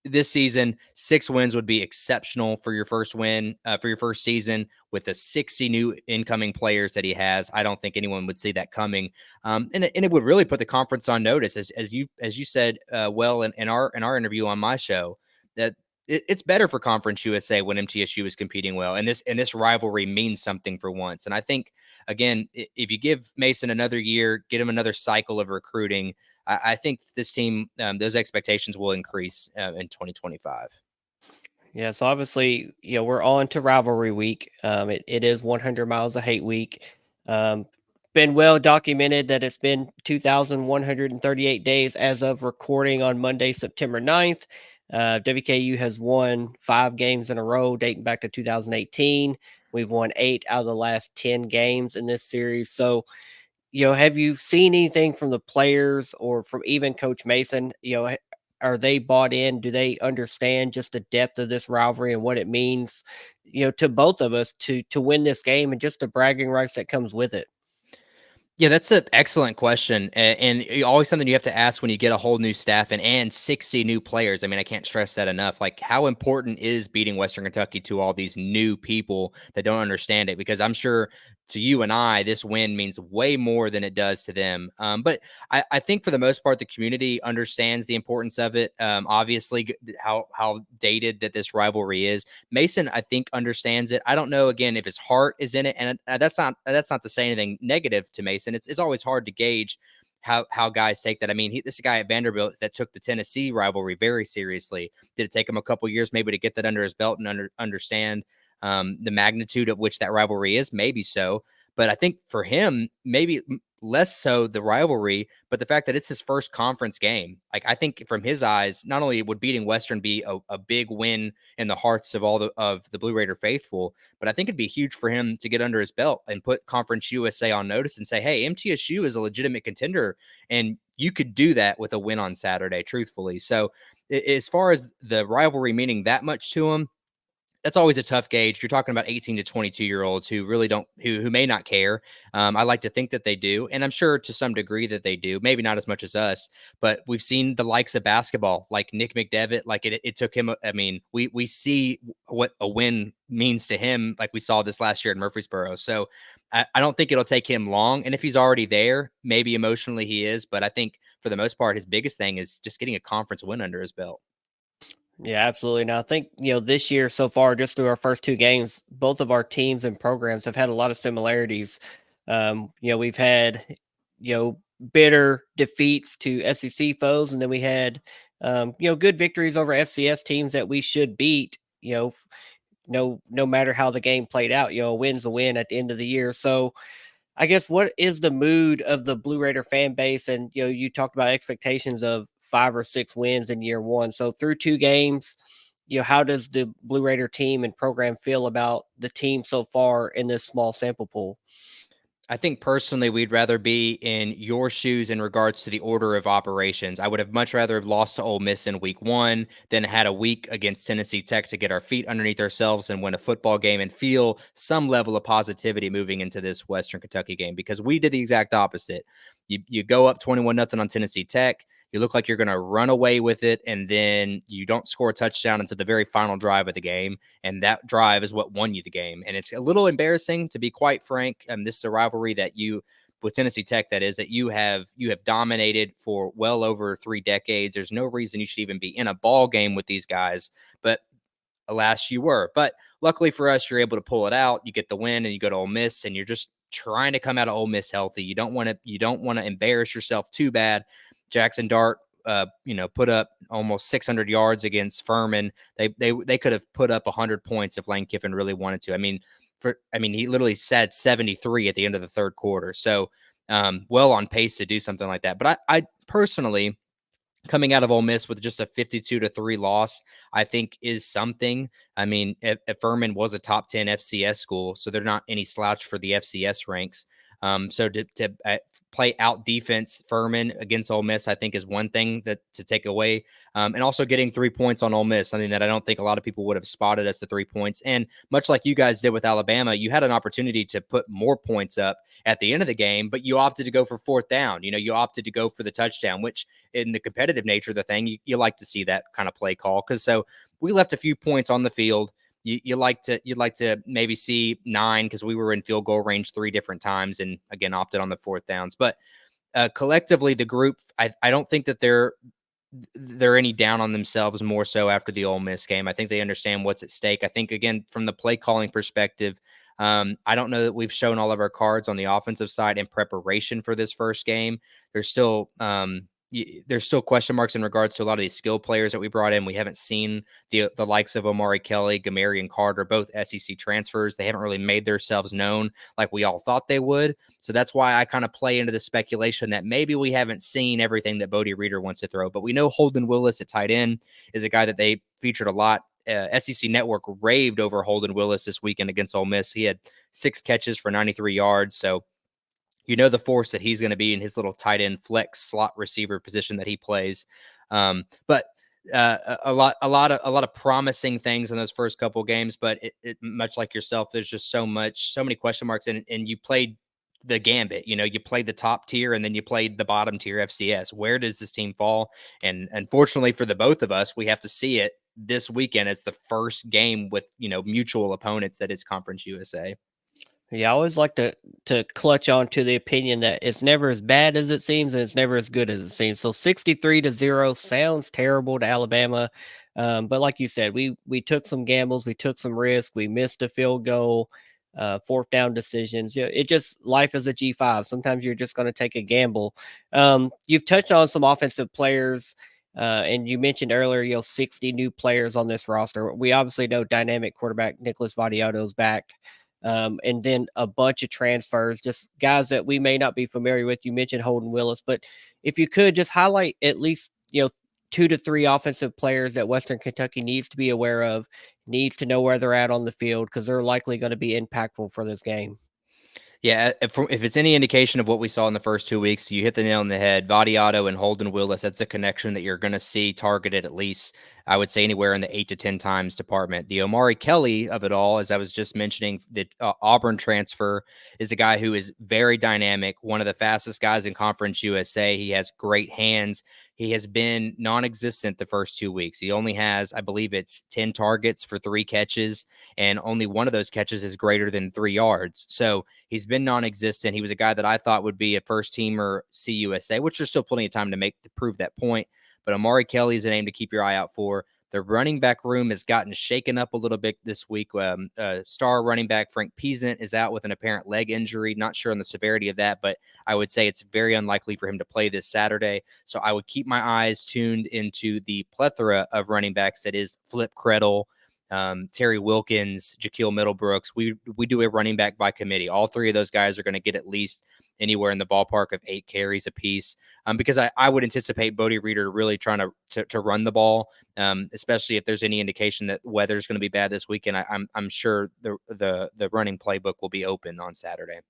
this season, 6 wins would be exceptional for your first win, for your first season with the 60 new incoming players that he has. I don't think anyone would see that coming. And it would really put the conference on notice, as you said, well, in our interview on my show, that it's better for Conference USA when MTSU is competing well, and this rivalry means something for once. And I think, again, if you give Mason another year, get him another cycle of recruiting, I think this team, those expectations will increase in 2025. Yeah, so obviously, we're on to rivalry week. It is 100 miles of hate week. Been well documented that it's been 2,138 days as of recording on Monday, September 9th. WKU has won 5 games in a row dating back to 2018. We've won 8 out of the last 10 games in this series. So, have you seen anything from the players or from even Coach Mason? Are they bought in? Do they understand just the depth of this rivalry and what it means, to both of us to win this game and just the bragging rights that comes with it? Yeah, that's an excellent question, and always something you have to ask when you get a whole new staff and 60 new players. I mean, I can't stress that enough. Like, how important is beating Western Kentucky to all these new people that don't understand it? Because I'm sure to you and I, this win means way more than it does to them. But I think for the most part, the community understands the importance of it. Obviously, how dated that this rivalry is. Mason, I think, understands it. I don't know, again, if his heart is in it, and that's not to say anything negative to Mason. It's always hard to gauge how guys take that. I mean, this is a guy at Vanderbilt that took the Tennessee rivalry very seriously. Did it take him a couple years maybe to get that under his belt and understand the magnitude of which that rivalry is? Maybe so. But I think for him, maybe less so the rivalry, but the fact that it's his first conference game. Like, I think from his eyes, not only would beating Western be a big win in the hearts of all the Blue Raider faithful, but I think it'd be huge for him to get under his belt and put Conference USA on notice and say, hey, MTSU is a legitimate contender, and you could do that with a win on Saturday, truthfully. So as far as the rivalry meaning that much to him, that's always a tough gauge. You're talking about 18 to 22-year-olds who really don't, who may not care. I like to think that they do, and I'm sure to some degree that they do. Maybe not as much as us, but we've seen the likes of basketball, like Nick McDevitt. Like it took him. I mean, we see what a win means to him, like we saw this last year at Murfreesboro. So I don't think it'll take him long. And if he's already there, maybe emotionally he is. But I think for the most part, his biggest thing is just getting a conference win under his belt. Yeah, absolutely. Now, I think, this year so far, just through our first two games, both of our teams and programs have had a lot of similarities. We've had, bitter defeats to SEC foes, and then we had, good victories over FCS teams that we should beat, no matter how the game played out. A win's a win at the end of the year. So, I guess, what is the mood of the Blue Raider fan base? And you talked about expectations of 5 or 6 wins in year one. So through two games, how does the Blue Raider team and program feel about the team so far in this small sample pool? I think personally, we'd rather be in your shoes in regards to the order of operations. I would have much rather have lost to Ole Miss in week one than had a week against Tennessee Tech to get our feet underneath ourselves and win a football game and feel some level of positivity moving into this Western Kentucky game, because we did the exact opposite. You go up 21-0 on Tennessee Tech. You look like you're going to run away with it, and then you don't score a touchdown until the very final drive of the game, and that drive is what won you the game. And it's a little embarrassing, to be quite frank. This is a rivalry that with Tennessee Tech, that is, that you have dominated for well over 3 decades. There's no reason you should even be in a ball game with these guys, but alas, you were. But luckily for us, you're able to pull it out. You get the win, and you go to Ole Miss, and you're just trying to come out of Ole Miss healthy. You don't want to embarrass yourself too bad. Jackson Dart, put up almost 600 yards against Furman. They could have put up 100 points if Lane Kiffin really wanted to. I mean, he literally said 73 at the end of the third quarter. So, well on pace to do something like that. But I personally, coming out of Ole Miss with just a 52-3 loss, I think is something. I mean, if Furman was a top 10 FCS school, so they're not any slouch for the FCS ranks. So to play out defense Furman against Ole Miss, I think, is one thing that to take away. And also getting 3 points on Ole Miss, something that I don't think a lot of people would have spotted as the 3 points. And much like you guys did with Alabama, you had an opportunity to put more points up at the end of the game, but you opted to go for fourth down. You opted to go for the touchdown, which in the competitive nature of the thing, you like to see that kind of play call. So we left a few points on the field. You'd like to maybe see 9, because we were in field goal range 3 different times, and again opted on the fourth downs. But collectively, the group, I don't think that they're any down on themselves, more so after the Ole Miss game. I think they understand what's at stake. I think, again, from the play calling perspective, I don't know that we've shown all of our cards on the offensive side in preparation for this first game. There's still question marks in regards to a lot of these skill players that we brought in. We haven't seen the likes of Omari Kelly, Gamarian Carter, both SEC transfers. They haven't really made themselves known like we all thought they would. So that's why I kind of play into the speculation that maybe we haven't seen everything that Bodie Reeder wants to throw. But we know Holden Willis at tight end is a guy that they featured a lot. SEC Network raved over Holden Willis this weekend against Ole Miss. He had 6 catches for 93 yards. So the force that he's going to be in his little tight end flex slot receiver position that he plays. But a lot of promising things in those first couple games, but it much like yourself, there's just so many question marks, and you played the gambit. You played the top tier and then you played the bottom tier FCS. Where does this team fall? And unfortunately for the both of us, we have to see it this weekend. It's the first game with, mutual opponents that is Conference USA. Yeah, I always like to clutch on to the opinion that it's never as bad as it seems and it's never as good as it seems. So 63-0 sounds terrible to Alabama. But like you said, we took some gambles, we took some risks, we missed a field goal, fourth down decisions. It just life is a G5. Sometimes you're just going to take a gamble. You've touched on some offensive players. And you mentioned earlier, 60 new players on this roster. We obviously know dynamic quarterback Nicholas Vadiato's back. And then a bunch of transfers, just guys that we may not be familiar with. You mentioned Holden Willis, but if you could just highlight at least, 2 to 3 offensive players that Western Kentucky needs to be aware of, needs to know where they're at on the field, because they're likely going to be impactful for this game. Yeah, if it's any indication of what we saw in the first 2 weeks, you hit the nail on the head. Vadiato and Holden Willis, that's a connection that you're going to see targeted at least, I would say, anywhere in the 8 to 10 times department. The Omari Kelly of it all, as I was just mentioning, the Auburn transfer, is a guy who is very dynamic, one of the fastest guys in Conference USA. He has great hands. He has been non-existent the first 2 weeks. He only has, I believe it's 10 targets for 3 catches, and only one of those catches is greater than 3 yards. So he's been non-existent. He was a guy that I thought would be a first-teamer CUSA, which there's still plenty of time to prove that point. But Omari Kelly is a name to keep your eye out for. The running back room has gotten shaken up a little bit this week. Star running back Frank Peasant is out with an apparent leg injury. Not sure on the severity of that, but I would say it's very unlikely for him to play this Saturday. So I would keep my eyes tuned into the plethora of running backs that is Flip Krettel, Terry Wilkins, Jaquil Middlebrooks. We do a running back by committee. All 3 of those guys are going to get at least anywhere in the ballpark of 8 carries apiece, because I would anticipate Bodie Reeder really trying to run the ball, especially if there's any indication that weather's going to be bad this weekend. I'm sure the running playbook will be open on Saturday.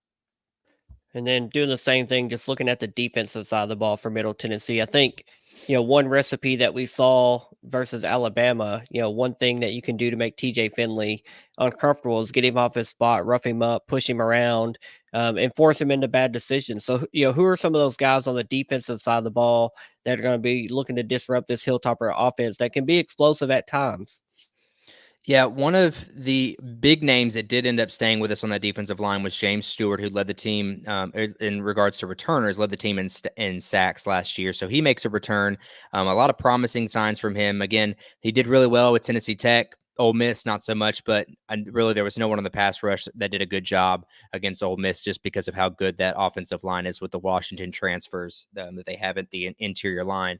And then doing the same thing, just looking at the defensive side of the ball for Middle Tennessee. I think, one recipe that we saw versus Alabama, one thing that you can do to make TJ Finley uncomfortable is get him off his spot, rough him up, push him around, and force him into bad decisions. So, who are some of those guys on the defensive side of the ball that are going to be looking to disrupt this Hilltopper offense that can be explosive at times? Yeah, one of the big names that did end up staying with us on that defensive line was James Stewart, who led the team in regards to returners, led the team in sacks last year. So he makes a return. A lot of promising signs from him. Again, he did really well with Tennessee Tech. Ole Miss, not so much, but really there was no one on the pass rush that did a good job against Ole Miss just because of how good that offensive line is with the Washington transfers that they have at the interior line.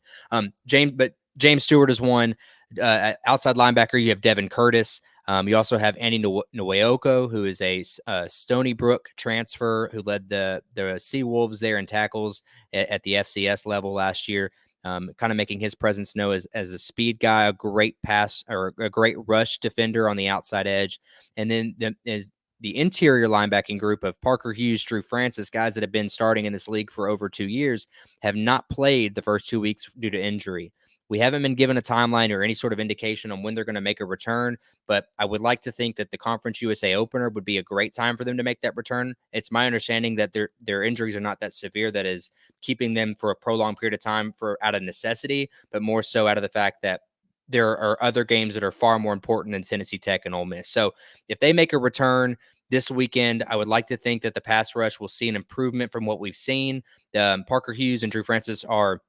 James Stewart is one. Outside linebacker, you have Devin Curtis. You also have Andy Nwaoko, who is a Stony Brook transfer who led the Sea Wolves there in tackles at the FCS level last year. Kind of making his presence known as a speed guy, a great pass or a great rush defender on the outside edge. And then the interior linebacking group of Parker Hughes, Drew Francis, guys that have been starting in this league for over 2 years, have not played the first 2 weeks due to injury. We haven't been given a timeline or any sort of indication on when they're going to make a return, but I would like to think that the Conference USA opener would be a great time for them to make that return. It's my understanding that their injuries are not that severe that is keeping them for a prolonged period of time out of necessity, but more so out of the fact that there are other games that are far more important than Tennessee Tech and Ole Miss. So if they make a return this weekend, I would like to think that the pass rush will see an improvement from what we've seen. Parker Hughes and Drew Francis are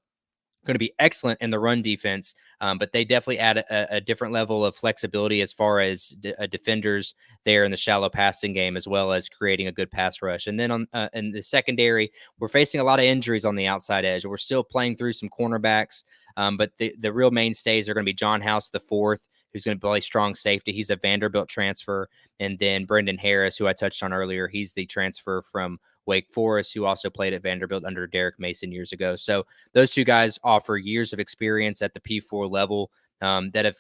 going to be excellent in the run defense, but they definitely add a different level of flexibility as far as defenders there in the shallow passing game, as well as creating a good pass rush. And then in the secondary, we're facing a lot of injuries on the outside edge. We're still playing through some cornerbacks, but the real mainstays are going to be John House the fourth, who's going to play strong safety. He's a Vanderbilt transfer. And then Brendan Harris, who I touched on earlier, he's the transfer from Wake Forest, who also played at Vanderbilt under Derek Mason years ago. So those 2 guys offer years of experience at the P4 level that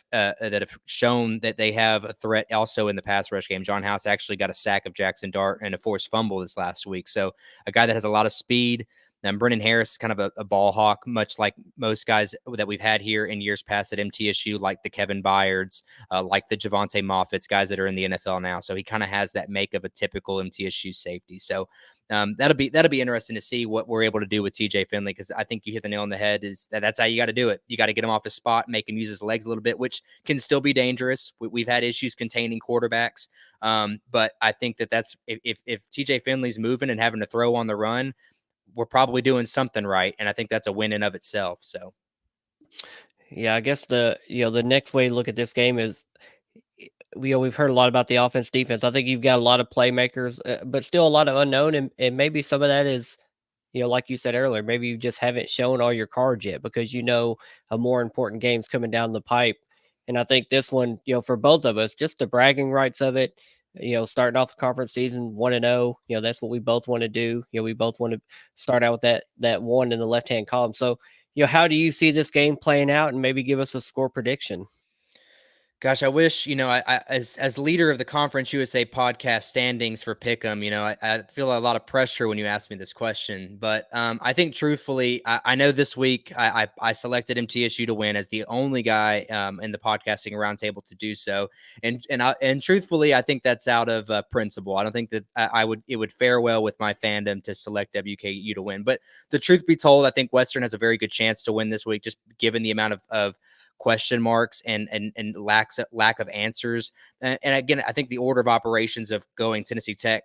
have shown that they have a threat also in the pass rush game. John House actually got a sack of Jackson Dart and a forced fumble this last week. So a guy that has a lot of speed, Brennan Harris is kind of a ball hawk, much like most guys that we've had here in years past at MTSU, like the Kevin Byards, like the Javonte Moffats, guys that are in the NFL now. So he kind of has that make of a typical MTSU safety. So that'll be interesting to see what we're able to do with TJ Finley, because I think you hit the nail on the head. Is that's how you got to do it. You got to get him off his spot, make him use his legs a little bit, which can still be dangerous. We've had issues containing quarterbacks, but I think that's if TJ Finley's moving and having to throw on the run, we're probably doing something right, and I think that's a win in of itself. So, yeah, I guess the next way to look at this game is, we've heard a lot about the offense, defense. I think you've got a lot of playmakers, but still a lot of unknown, and maybe some of that is, like you said earlier, maybe you just haven't shown all your cards yet because a more important game's coming down the pipe. And I think this one, for both of us, just the bragging rights of it, starting off the conference season 1-0, that's what we both want to do. We both want to start out with that one in the left-hand column. So, how do you see this game playing out, and maybe give us a score prediction? Gosh, I wish, I as leader of the Conference USA podcast standings for Pick'em, I feel a lot of pressure when you ask me this question. But I think truthfully, I know this week I selected MTSU to win as the only guy in the podcasting roundtable to do so. And truthfully, I think that's out of principle. I don't think that it would fare well with my fandom to select WKU to win. But the truth be told, I think Western has a very good chance to win this week, just given the amount of question marks and lack of answers. And again, I think the order of operations of going Tennessee Tech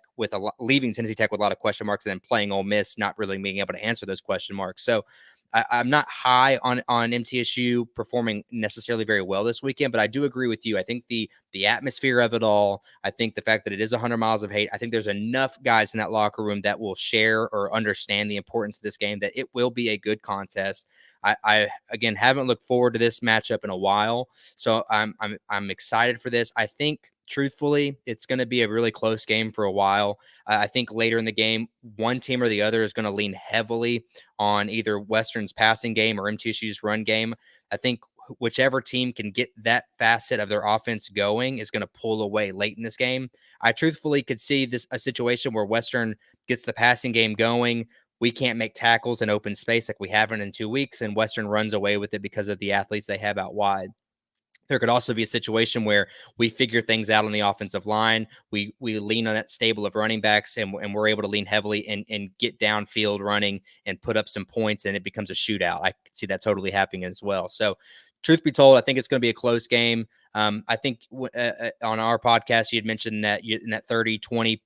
leaving Tennessee Tech with a lot of question marks and then playing Ole Miss, not really being able to answer those question marks. So I'm not high on MTSU performing necessarily very well this weekend, but I do agree with you. I think the atmosphere of it all, I think the fact that it is 100 miles of hate, I think there's enough guys in that locker room that will share or understand the importance of this game, that it will be a good contest. I again haven't looked forward to this matchup in a while, so I'm excited for this. I think truthfully, it's going to be a really close game for a while. I think later in the game, one team or the other is going to lean heavily on either Western's passing game or MTSU's run game. I think whichever team can get that facet of their offense going is going to pull away late in this game. I truthfully could see a situation where Western gets the passing game going. We can't make tackles in open space like we haven't in 2 weeks, and Western runs away with it because of the athletes they have out wide. There could also be a situation where we figure things out on the offensive line. We lean on that stable of running backs, and we're able to lean heavily and get downfield running and put up some points, and it becomes a shootout. I could see that totally happening as well. So, truth be told, I think it's going to be a close game. I think on our podcast, you had mentioned that in that 30-20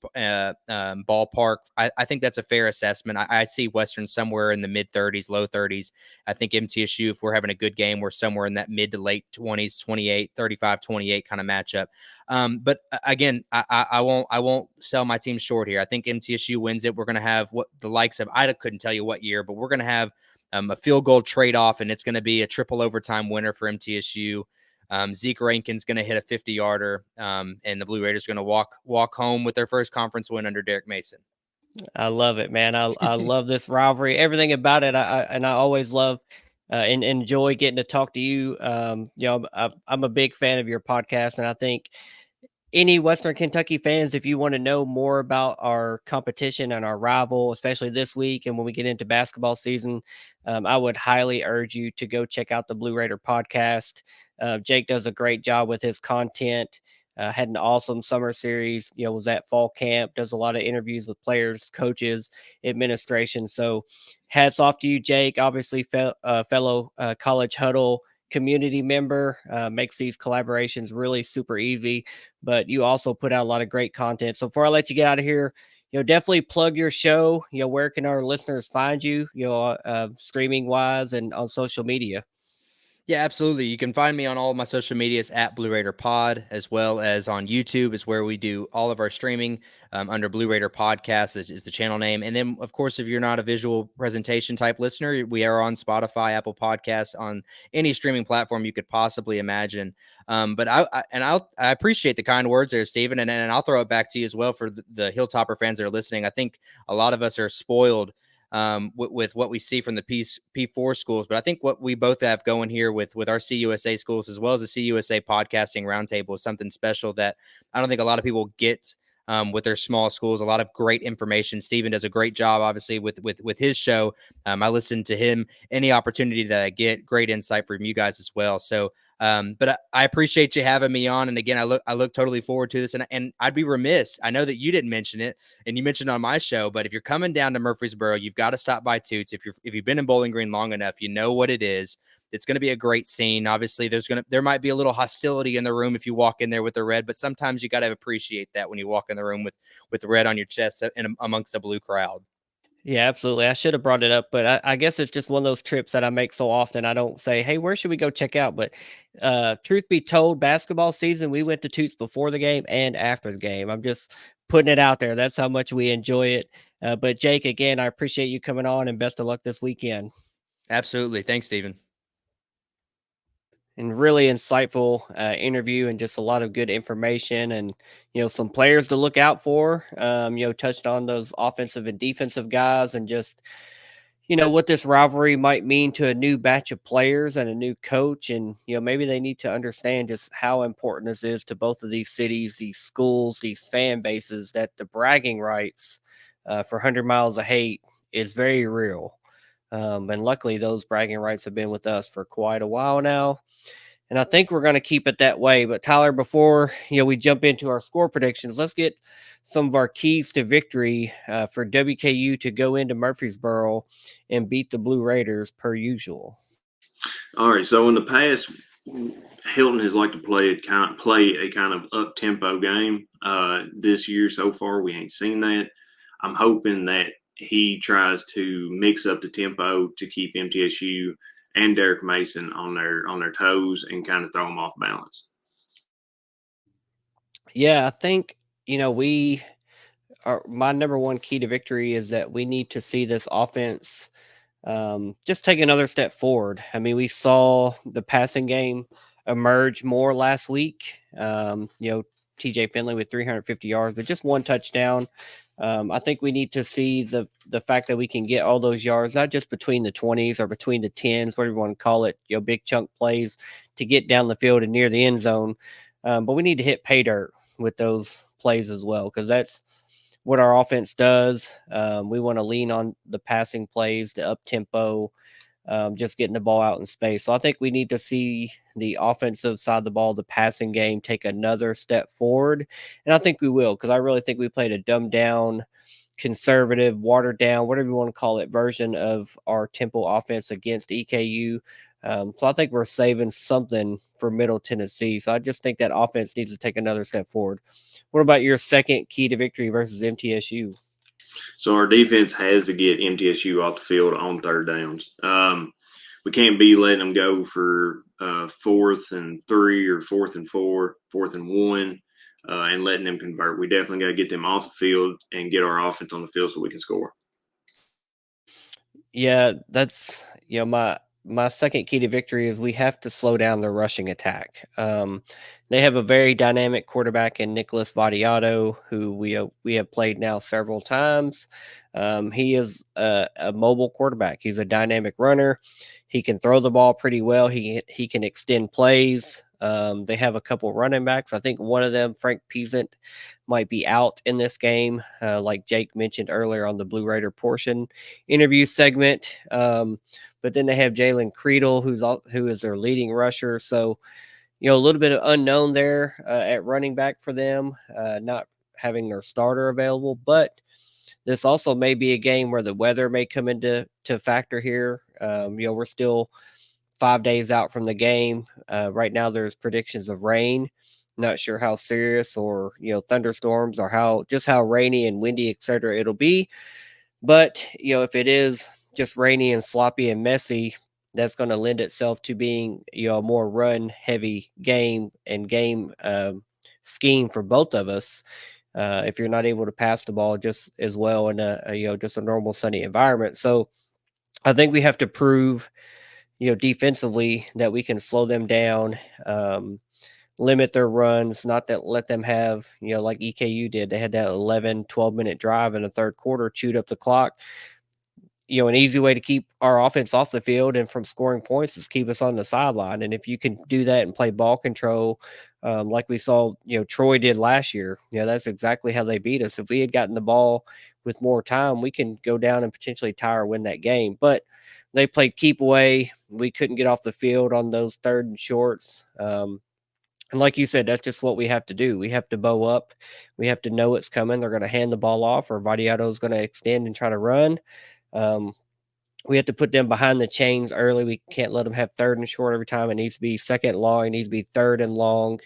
ballpark. I think that's a fair assessment. I see Western somewhere in the mid-30s, low 30s. I think MTSU, if we're having a good game, we're somewhere in that mid to late 20s, 28, 35, 28 kind of matchup. But again, I won't sell my team short here. I think MTSU wins it. We're going to have what the likes of, I couldn't tell you what year, but we're going to have a field goal trade-off, and it's going to be a triple overtime winner for MTSU. Zeke Rankin's going to hit a 50-yarder, and the Blue Raiders are going to walk home with their first conference win under Derek Mason. I love it, man. I love this rivalry, everything about it. I always love and enjoy getting to talk to you. I'm a big fan of your podcast, and I think any Western Kentucky fans, if you want to know more about our competition and our rival, especially this week and when we get into basketball season, I would highly urge you to go check out the Blue Raider podcast. Jake does a great job with his content. Had an awesome summer series, was at fall camp, does a lot of interviews with players, coaches, administration. So hats off to you, Jake. Obviously, fellow College Huddle community member, makes these collaborations really super easy, but you also put out a lot of great content. So before I let you get out of here, definitely plug your show. Where can our listeners find you, streaming wise and on social media? Yeah, absolutely. You can find me on all of my social medias at Blue Raider Pod, as well as on YouTube is where we do all of our streaming under Blue Raider Podcast is the channel name. And then, of course, if you're not a visual presentation type listener, we are on Spotify, Apple Podcasts, on any streaming platform you could possibly imagine. But I appreciate the kind words there, Stephen, and I'll throw it back to you as well for the Hilltopper fans that are listening. I think a lot of us are spoiled with what we see from the P4 schools. But I think what we both have going here with our CUSA schools, as well as the CUSA podcasting roundtable, is something special that I don't think a lot of people get with their small schools. A lot of great information. Steven does a great job, obviously, with his show. I listen to him any opportunity that I get. Great insight from you guys as well. So, but I appreciate you having me on. And again, I look totally forward to this. And I'd be remiss. I know that you didn't mention it, and you mentioned it on my show. But if you're coming down to Murfreesboro, you've got to stop by Toots. If you've been in Bowling Green long enough, you know what it is. It's going to be a great scene. Obviously, there might be a little hostility in the room if you walk in there with the red, but sometimes you got to appreciate that when you walk in the room with the red on your chest and amongst a blue crowd. Yeah, absolutely. I should have brought it up, but I guess it's just one of those trips that I make so often. I don't say, "Hey, where should we go check out?" But truth be told, basketball season, we went to Toots before the game and after the game. I'm just putting it out there. That's how much we enjoy it. But Jake, again, I appreciate you coming on, and best of luck this weekend. Absolutely. Thanks, Stephen. And really insightful interview, and just a lot of good information, and some players to look out for. Touched on those offensive and defensive guys, and just what this rivalry might mean to a new batch of players and a new coach. And maybe they need to understand just how important this is to both of these cities, these schools, these fan bases, that the bragging rights for 100 miles of hate is very real. And luckily those bragging rights have been with us for quite a while now, and I think we're going to keep it that way. But Tyler, before we jump into our score predictions, let's get some of our keys to victory for WKU to go into Murfreesboro and beat the Blue Raiders per usual. All right. So in the past, Hilton has liked to play a kind of up tempo game. This year so far, we ain't seen that. I'm hoping that he tries to mix up the tempo to keep MTSU and Derek Mason on their toes and kind of throw them off balance. Yeah, I think my number one key to victory is that we need to see this offense just take another step forward. I mean, we saw the passing game emerge more last week. TJ Finley with 350 yards, but just one touchdown. I think we need to see the fact that we can get all those yards, not just between the 20s or between the 10s, whatever you want to call it, big chunk plays to get down the field and near the end zone. But we need to hit pay dirt with those plays as well, because that's what our offense does. We want to lean on the passing plays, the up tempo, just getting the ball out in space. So I think we need to see the offensive side of the ball, the passing game, take another step forward. And I think we will, because I really think we played a dumbed down, conservative, watered down, whatever you want to call it, version of our tempo offense against EKU. So I think we're saving something for Middle Tennessee. So I just think that offense needs to take another step forward. What about your second key to victory versus MTSU? So our defense has to get MTSU off the field on third downs. We can't be letting them go for 4th and 3 or 4th and 4, 4th and 1, and letting them convert. We definitely got to get them off the field and get our offense on the field so we can score. Yeah, that's my second key to victory is we have to slow down the rushing attack. They have a very dynamic quarterback in Nicholas Vadiato, who we have played now several times. He is a mobile quarterback. He's a dynamic runner. He can throw the ball pretty well. He can extend plays. They have a couple running backs. I think one of them, Frank Peasant, might be out in this game, like Jake mentioned earlier on the Blue Raider portion interview segment. But then they have Jalen Creedle, who is their leading rusher. So, a little bit of unknown there at running back for them, not having their starter available. But this also may be a game where the weather may come into factor here. We're still 5 days out from the game. Right now, there's predictions of rain. Not sure how serious, or thunderstorms, or how rainy and windy, etc. it'll be. But if it is just rainy and sloppy and messy, that's going to lend itself to being a more run heavy game scheme for both of us. If you're not able to pass the ball just as well in just a normal sunny environment. So I think we have to prove defensively that we can slow them down, limit their runs, not that let them have, like EKU did. They had that 11, 12-minute drive in the third quarter, chewed up the clock. an easy way to keep our offense off the field and from scoring points is keep us on the sideline. And if you can do that and play ball control, like we saw, Troy did last year, that's exactly how they beat us. If we had gotten the ball with more time, we can go down and potentially tie or win that game. But they played keep away. We couldn't get off the field on those third and shorts. And like you said, that's just what we have to do. We have to bow up. We have to know it's coming. They're going to hand the ball off, or Vadiato is going to extend and try to run. Um, we have to put them behind the chains early. We can't let them have third and short every time. It needs to be second long. It needs to be third and long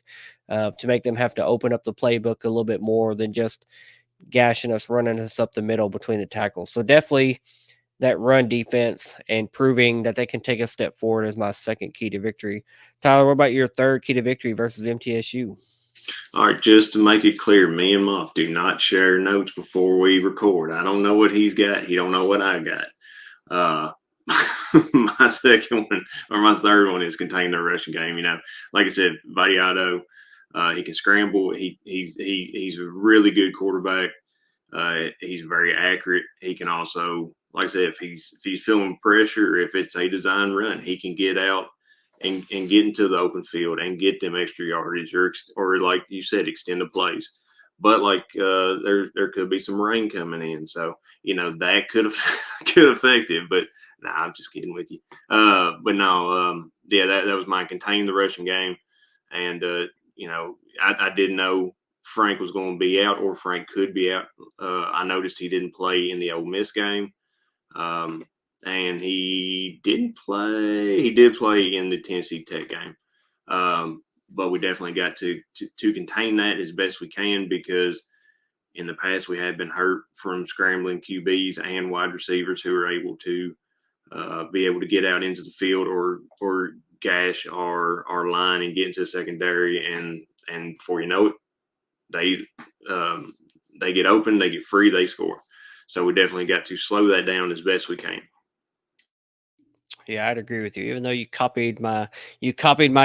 to make them have to open up the playbook a little bit more than just gashing us, running us up the middle between the tackles. So definitely that run defense and proving that they can take a step forward is my second key to victory. Tyler, what about your third key to victory versus MTSU? All right, just to make it clear, me and Muff do not share notes before we record. I don't know what he's got. He don't know what I got. My second one or my third one is contain the rushing game. Like I said, Vadiato, he can scramble. He's a really good quarterback. He's very accurate. He can also, like I said, if he's feeling pressure, if it's a design run, he can get out and get into the open field and get them extra yardage or like you said, extend the plays. But there could be some rain coming in, so that could affect it. But nah, I'm just kidding with you. But no, yeah, that was my contain the rushing game, and I didn't know Frank was going to be out or Frank could be out. I noticed he didn't play in the Ole Miss game. And he didn't play. He did play in the Tennessee Tech game. But we definitely got to contain that as best we can, because in the past we had been hurt from scrambling QBs and wide receivers who are able to be able to get out into the field or gash our line and get into the secondary, and before you know it, they get open, they get free, they score. So we definitely got to slow that down as best we can. Yeah, I'd agree with you. Even though you copied my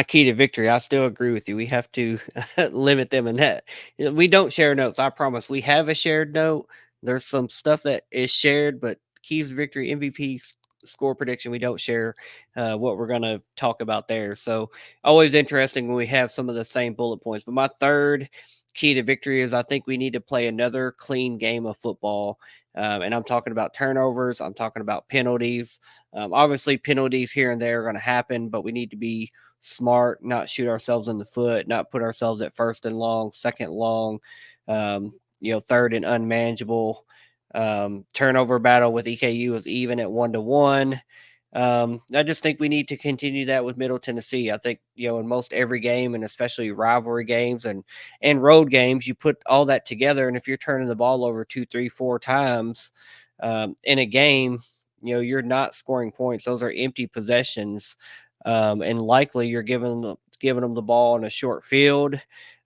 key to victory, I still agree with you. We have to limit them in that. We don't share notes. I promise. We have a shared note. There's some stuff that is shared, but keys to victory, MVP score prediction, we don't share what we're going to talk about there. So always interesting when we have some of the same bullet points. But my third key to victory is I think we need to play another clean game of football. And I'm talking about turnovers. I'm talking about penalties. Obviously, penalties here and there are going to happen, but we need to be smart, not shoot ourselves in the foot, not put ourselves at first and long, second long, third and unmanageable. Turnover battle with EKU is even at 1-1. I just think we need to continue that with Middle Tennessee. I think, in most every game, and especially rivalry games and road games, you put all that together. And if you're turning the ball over 2, 3, 4 times in a game, you're not scoring points. Those are empty possessions. And likely you're giving them the ball in a short field.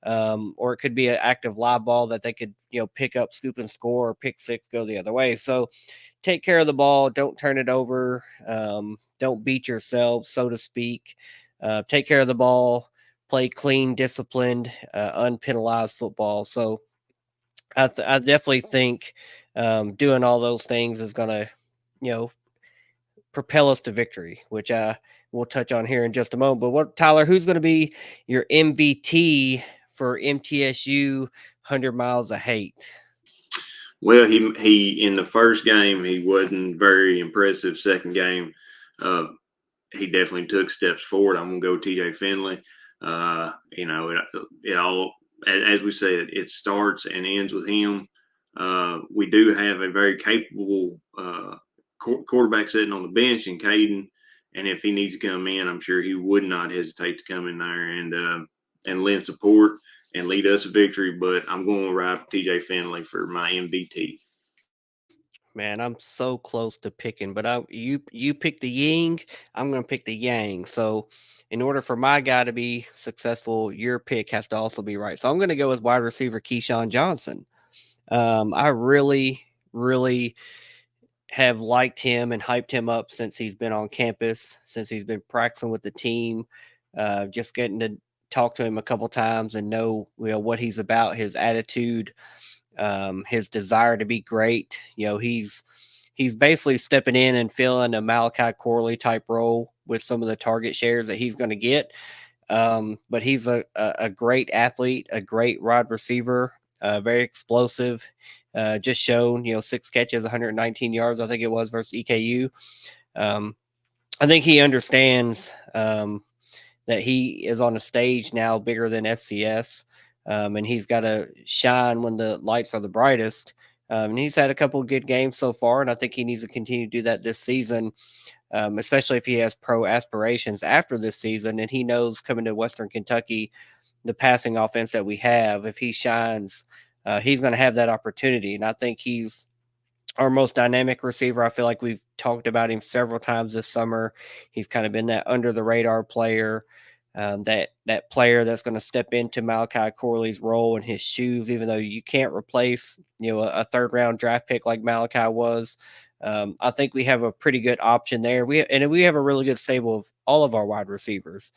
Or it could be an active live ball that they could, pick up, scoop and score, or pick six, go the other way. So take care of the ball. Don't turn it over. Don't beat yourself, so to speak. Take care of the ball. Play clean, disciplined, unpenalized football. So I definitely think doing all those things is going to, propel us to victory, which we'll touch on here in just a moment. But Tyler, who's going to be your MVP for MTSU 100 Miles of Hate? Well, he in the first game, he wasn't very impressive. Second game, he definitely took steps forward. I'm going to go TJ Finley. It all, as we said, it starts and ends with him. We do have a very capable quarterback sitting on the bench in Caden, and if he needs to come in, I'm sure he would not hesitate to come in there and lend support and lead us to victory. But I'm going to ride TJ Finley for my MVP. Man, I'm so close to picking, but you pick the yin, I'm going to pick the yang. So in order for my guy to be successful, your pick has to also be right. So I'm going to go with wide receiver Keyshawn Johnson. I really, really have liked him and hyped him up since he's been on campus, since he's been practicing with the team, just getting to talk to him a couple times and know what he's about, his attitude, his desire to be great. He's he's basically stepping in and filling a Malachi Corley type role with some of the target shares that he's going to get. But he's a great athlete, a great wide receiver, very explosive. Just shown, 6 catches, 119 yards, I think it was, versus EKU. I think he understands that he is on a stage now bigger than FCS, and he's got to shine when the lights are the brightest. And he's had a couple of good games so far, and I think he needs to continue to do that this season, especially if he has pro aspirations after this season. And he knows coming to Western Kentucky, the passing offense that we have, if he shines, he's going to have that opportunity. And I think he's our most dynamic receiver. I feel like we've talked about him several times this summer. He's kind of been that under the radar player, that player that's going to step into Malachi Corley's role in his shoes, even though you can't replace, a third round draft pick like Malachi was. I think we have a pretty good option there. We have a really good stable of all of our wide receivers,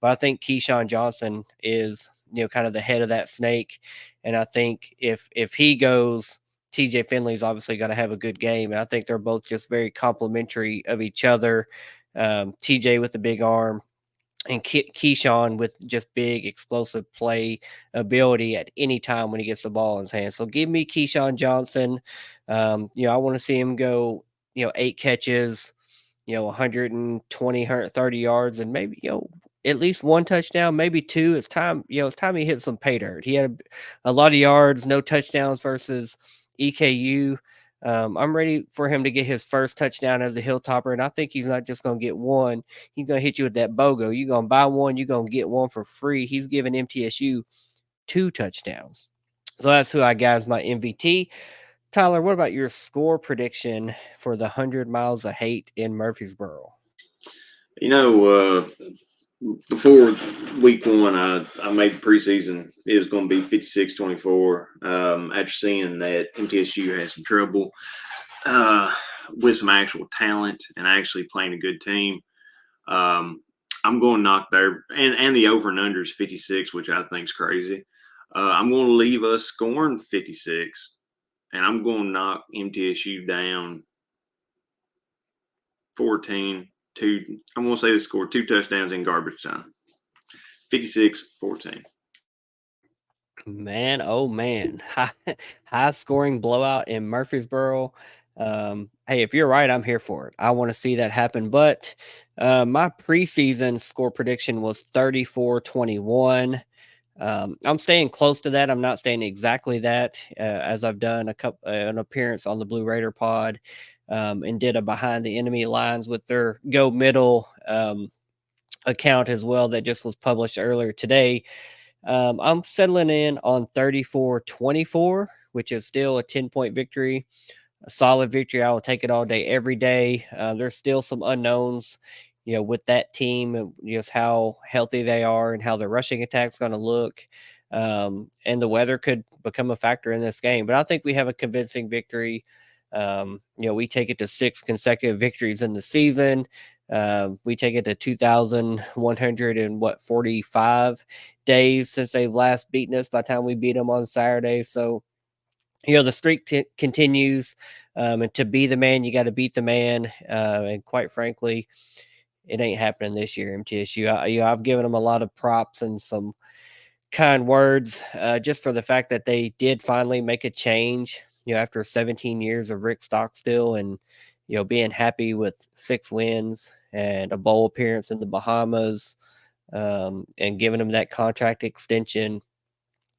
but I think Keyshawn Johnson is, kind of the head of that snake. And I think if he goes, TJ Finley's obviously going to have a good game. And I think they're both just very complimentary of each other. TJ with the big arm, and Keyshawn with just big explosive play ability at any time when he gets the ball in his hand. So give me Keyshawn Johnson. I want to see him go, 8 catches, 120, 130 yards, and maybe, at least 1 touchdown, maybe 2. It's time, it's time he hit some pay dirt. He had a lot of yards, no touchdowns versus EKU. I'm ready for him to get his first touchdown as a Hilltopper, and I think he's not just going to get one. He's going to hit you with that BOGO. You're going to buy one, you're going to get one for free. He's giving MTSU 2 touchdowns. So that's who I got as my MVT. Tyler, what about your score prediction for the 100 Miles of Hate in Murfreesboro? Before week 1, I made preseason. It was going to be 56-24. After seeing that MTSU had some trouble with some actual talent and actually playing a good team, I'm going to knock their and the over and under is 56, which I think is crazy. I'm going to leave us scoring 56, and I'm going to knock MTSU down 14. I'm going to say they scored 2 touchdowns in garbage time. 56-14. Man, oh man, high scoring blowout in Murfreesboro. Hey, if you're right, I'm here for it. I want to see that happen. But my preseason score prediction was 34-21. I'm staying close to that. I'm not staying exactly that, as I've done an appearance on the Blue Raider pod, and did a behind the enemy lines with their Go Middle account as well that just was published earlier today. I'm settling in on 34-24, which is still a 10-point victory, a solid victory. I will take it all day, every day. There's still some unknowns, with that team and just how healthy they are and how the rushing attack is going to look. And the weather could become a factor in this game, but I think we have a convincing victory. We take it to 6 consecutive victories in the season. We take it to 2,145 days since they've last beaten us by the time we beat them on Saturday. So, the streak continues, and to be the man, you got to beat the man. And quite frankly, it ain't happening this year, MTSU. I've given them a lot of props and some kind words, just for the fact that they did finally make a change, after 17 years of Rick Stockstill, and, being happy with 6 wins and a bowl appearance in the Bahamas, and giving them that contract extension.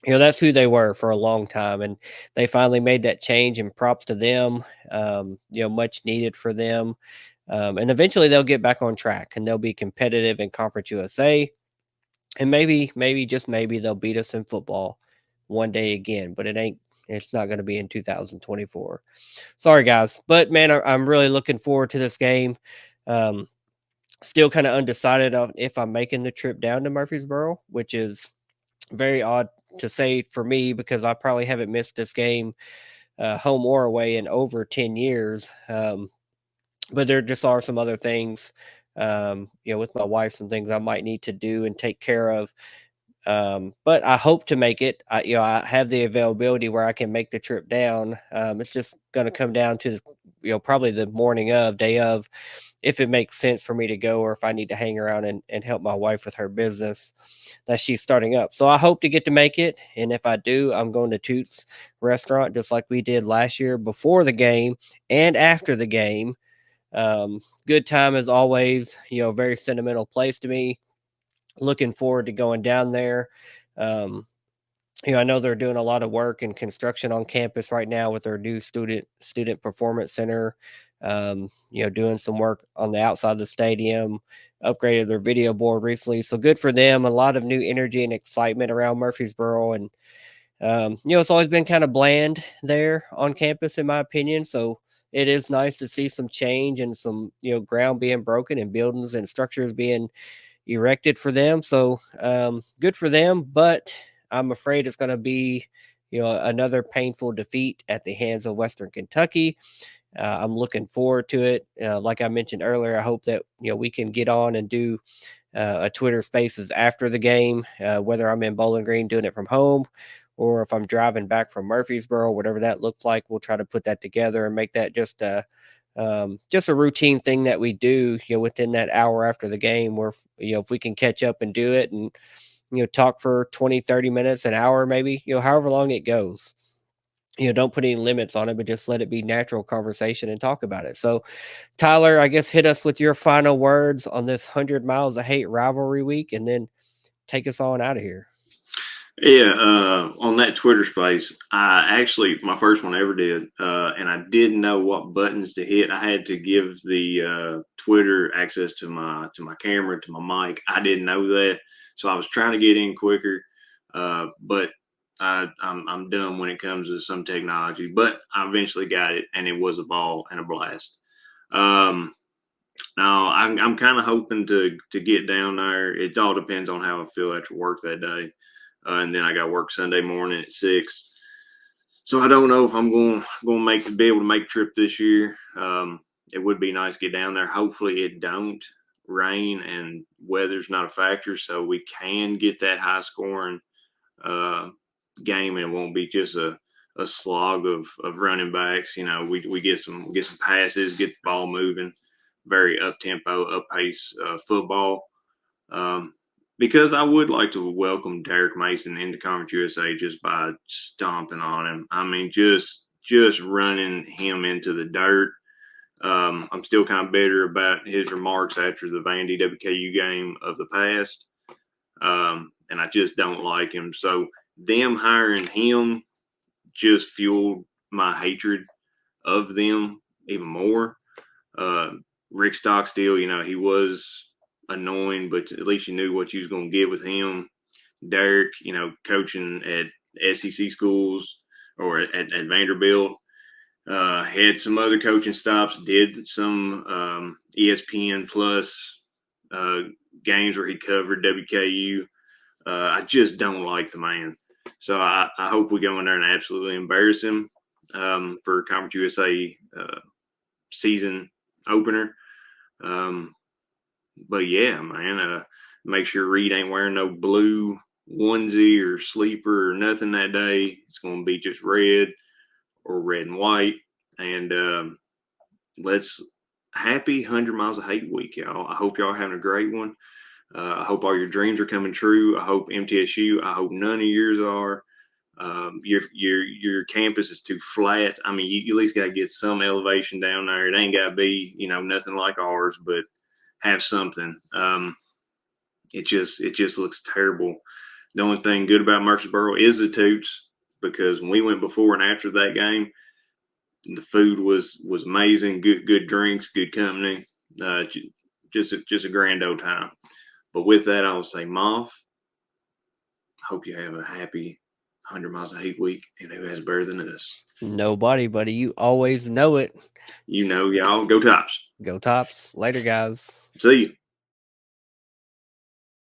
That's who they were for a long time, and they finally made that change, and props to them. Much needed for them. And eventually they'll get back on track and they'll be competitive in Conference USA. And maybe, just maybe they'll beat us in football one day again, but it's not going to be in 2024. Sorry, guys. But man, I'm really looking forward to this game. Still kind of undecided on if I'm making the trip down to Murfreesboro, which is very odd to say for me because I probably haven't missed this game, home or away, in over 10 years. But there just are some other things, with my wife, some things I might need to do and take care of But I hope to make it. I have the availability where I can make the trip down. It's just going to come down to, probably the morning of, day of, if it makes sense for me to go or if I need to hang around and help my wife with her business that she's starting up. So I hope to get to make it. And if I do, I'm going to Toots Restaurant just like we did last year before the game and after the game. Good time as always, very sentimental place to me. Looking forward to going down there. Um, I know they're doing a lot of work and construction on campus right now with their new student performance center. Doing some work on the outside of the stadium, upgraded their video board recently. So good for them. A lot of new energy and excitement around Murfreesboro, and it's always been kind of bland there on campus, in my opinion. So it is nice to see some change and some ground being broken and buildings and structures being erected for them. So good for them, but I'm afraid it's going to be, another painful defeat at the hands of Western Kentucky. I'm looking forward to it. Like I mentioned earlier, I hope that we can get on and do a Twitter Spaces after the game, whether I'm in Bowling Green doing it from home, or if I'm driving back from Murfreesboro, whatever that looks like. We'll try to put that together and make that just a routine thing that we do, within that hour after the game, where, if we can catch up and do it and, talk for 20, 30 minutes, an hour, maybe, however long it goes, don't put any limits on it, but just let it be natural conversation and talk about it. So Tyler, I guess hit us with your final words on this 100 Miles of Hate rivalry week, and then take us on out of here. Yeah, on that Twitter space, I actually, my first one I ever did, and I didn't know what buttons to hit. I had to give the Twitter access to my camera, to my mic. I didn't know that, so I was trying to get in quicker, but I'm dumb when it comes to some technology. But I eventually got it, and it was a ball and a blast. Now I'm kind of hoping to get down there. It all depends on how I feel after work that day. And then I got work Sunday morning at 6. So I don't know if I'm going to be able to make the trip this year. It would be nice to get down there. Hopefully it don't rain and weather's not a factor, so we can get that high scoring game, and it won't be just a slog of running backs. We get some passes, get the ball moving, very up tempo, up pace football. Because I would like to welcome Derek Mason into Conference USA just by stomping on him. I mean, just running him into the dirt. I'm still kind of bitter about his remarks after the Vandy WKU game of the past. And I just don't like him. So them hiring him just fueled my hatred of them even more. Rick Stockstill, he was annoying, but at least you knew what you was going to get with him. Derek, coaching at SEC schools or at Vanderbilt, had some other coaching stops, did some ESPN Plus games where he covered WKU. I just don't like the man. So I hope we go in there and absolutely embarrass him for Conference USA season opener. But yeah, man, make sure Reed ain't wearing no blue onesie or sleeper or nothing that day. It's going to be just red or red and white. And let's happy 100 Miles of Hate week, y'all. I hope y'all are having a great one. I hope all your dreams are coming true. I hope MTSU, I hope none of yours are. Your campus is too flat. I mean, you at least got to get some elevation down there. It ain't got to be, nothing like ours, but have something. It just looks terrible. The only thing good about Murfreesboro is the Toots, because when we went before and after that game, the food was amazing. Good drinks, good company. Just a grand old time. But with that, I will say, Moff, hope you have a happy 100 Miles of Hate week, and who has better than us? Nobody, buddy. You always know it. Y'all. Go Tops. Go Tops. Later, guys. See you.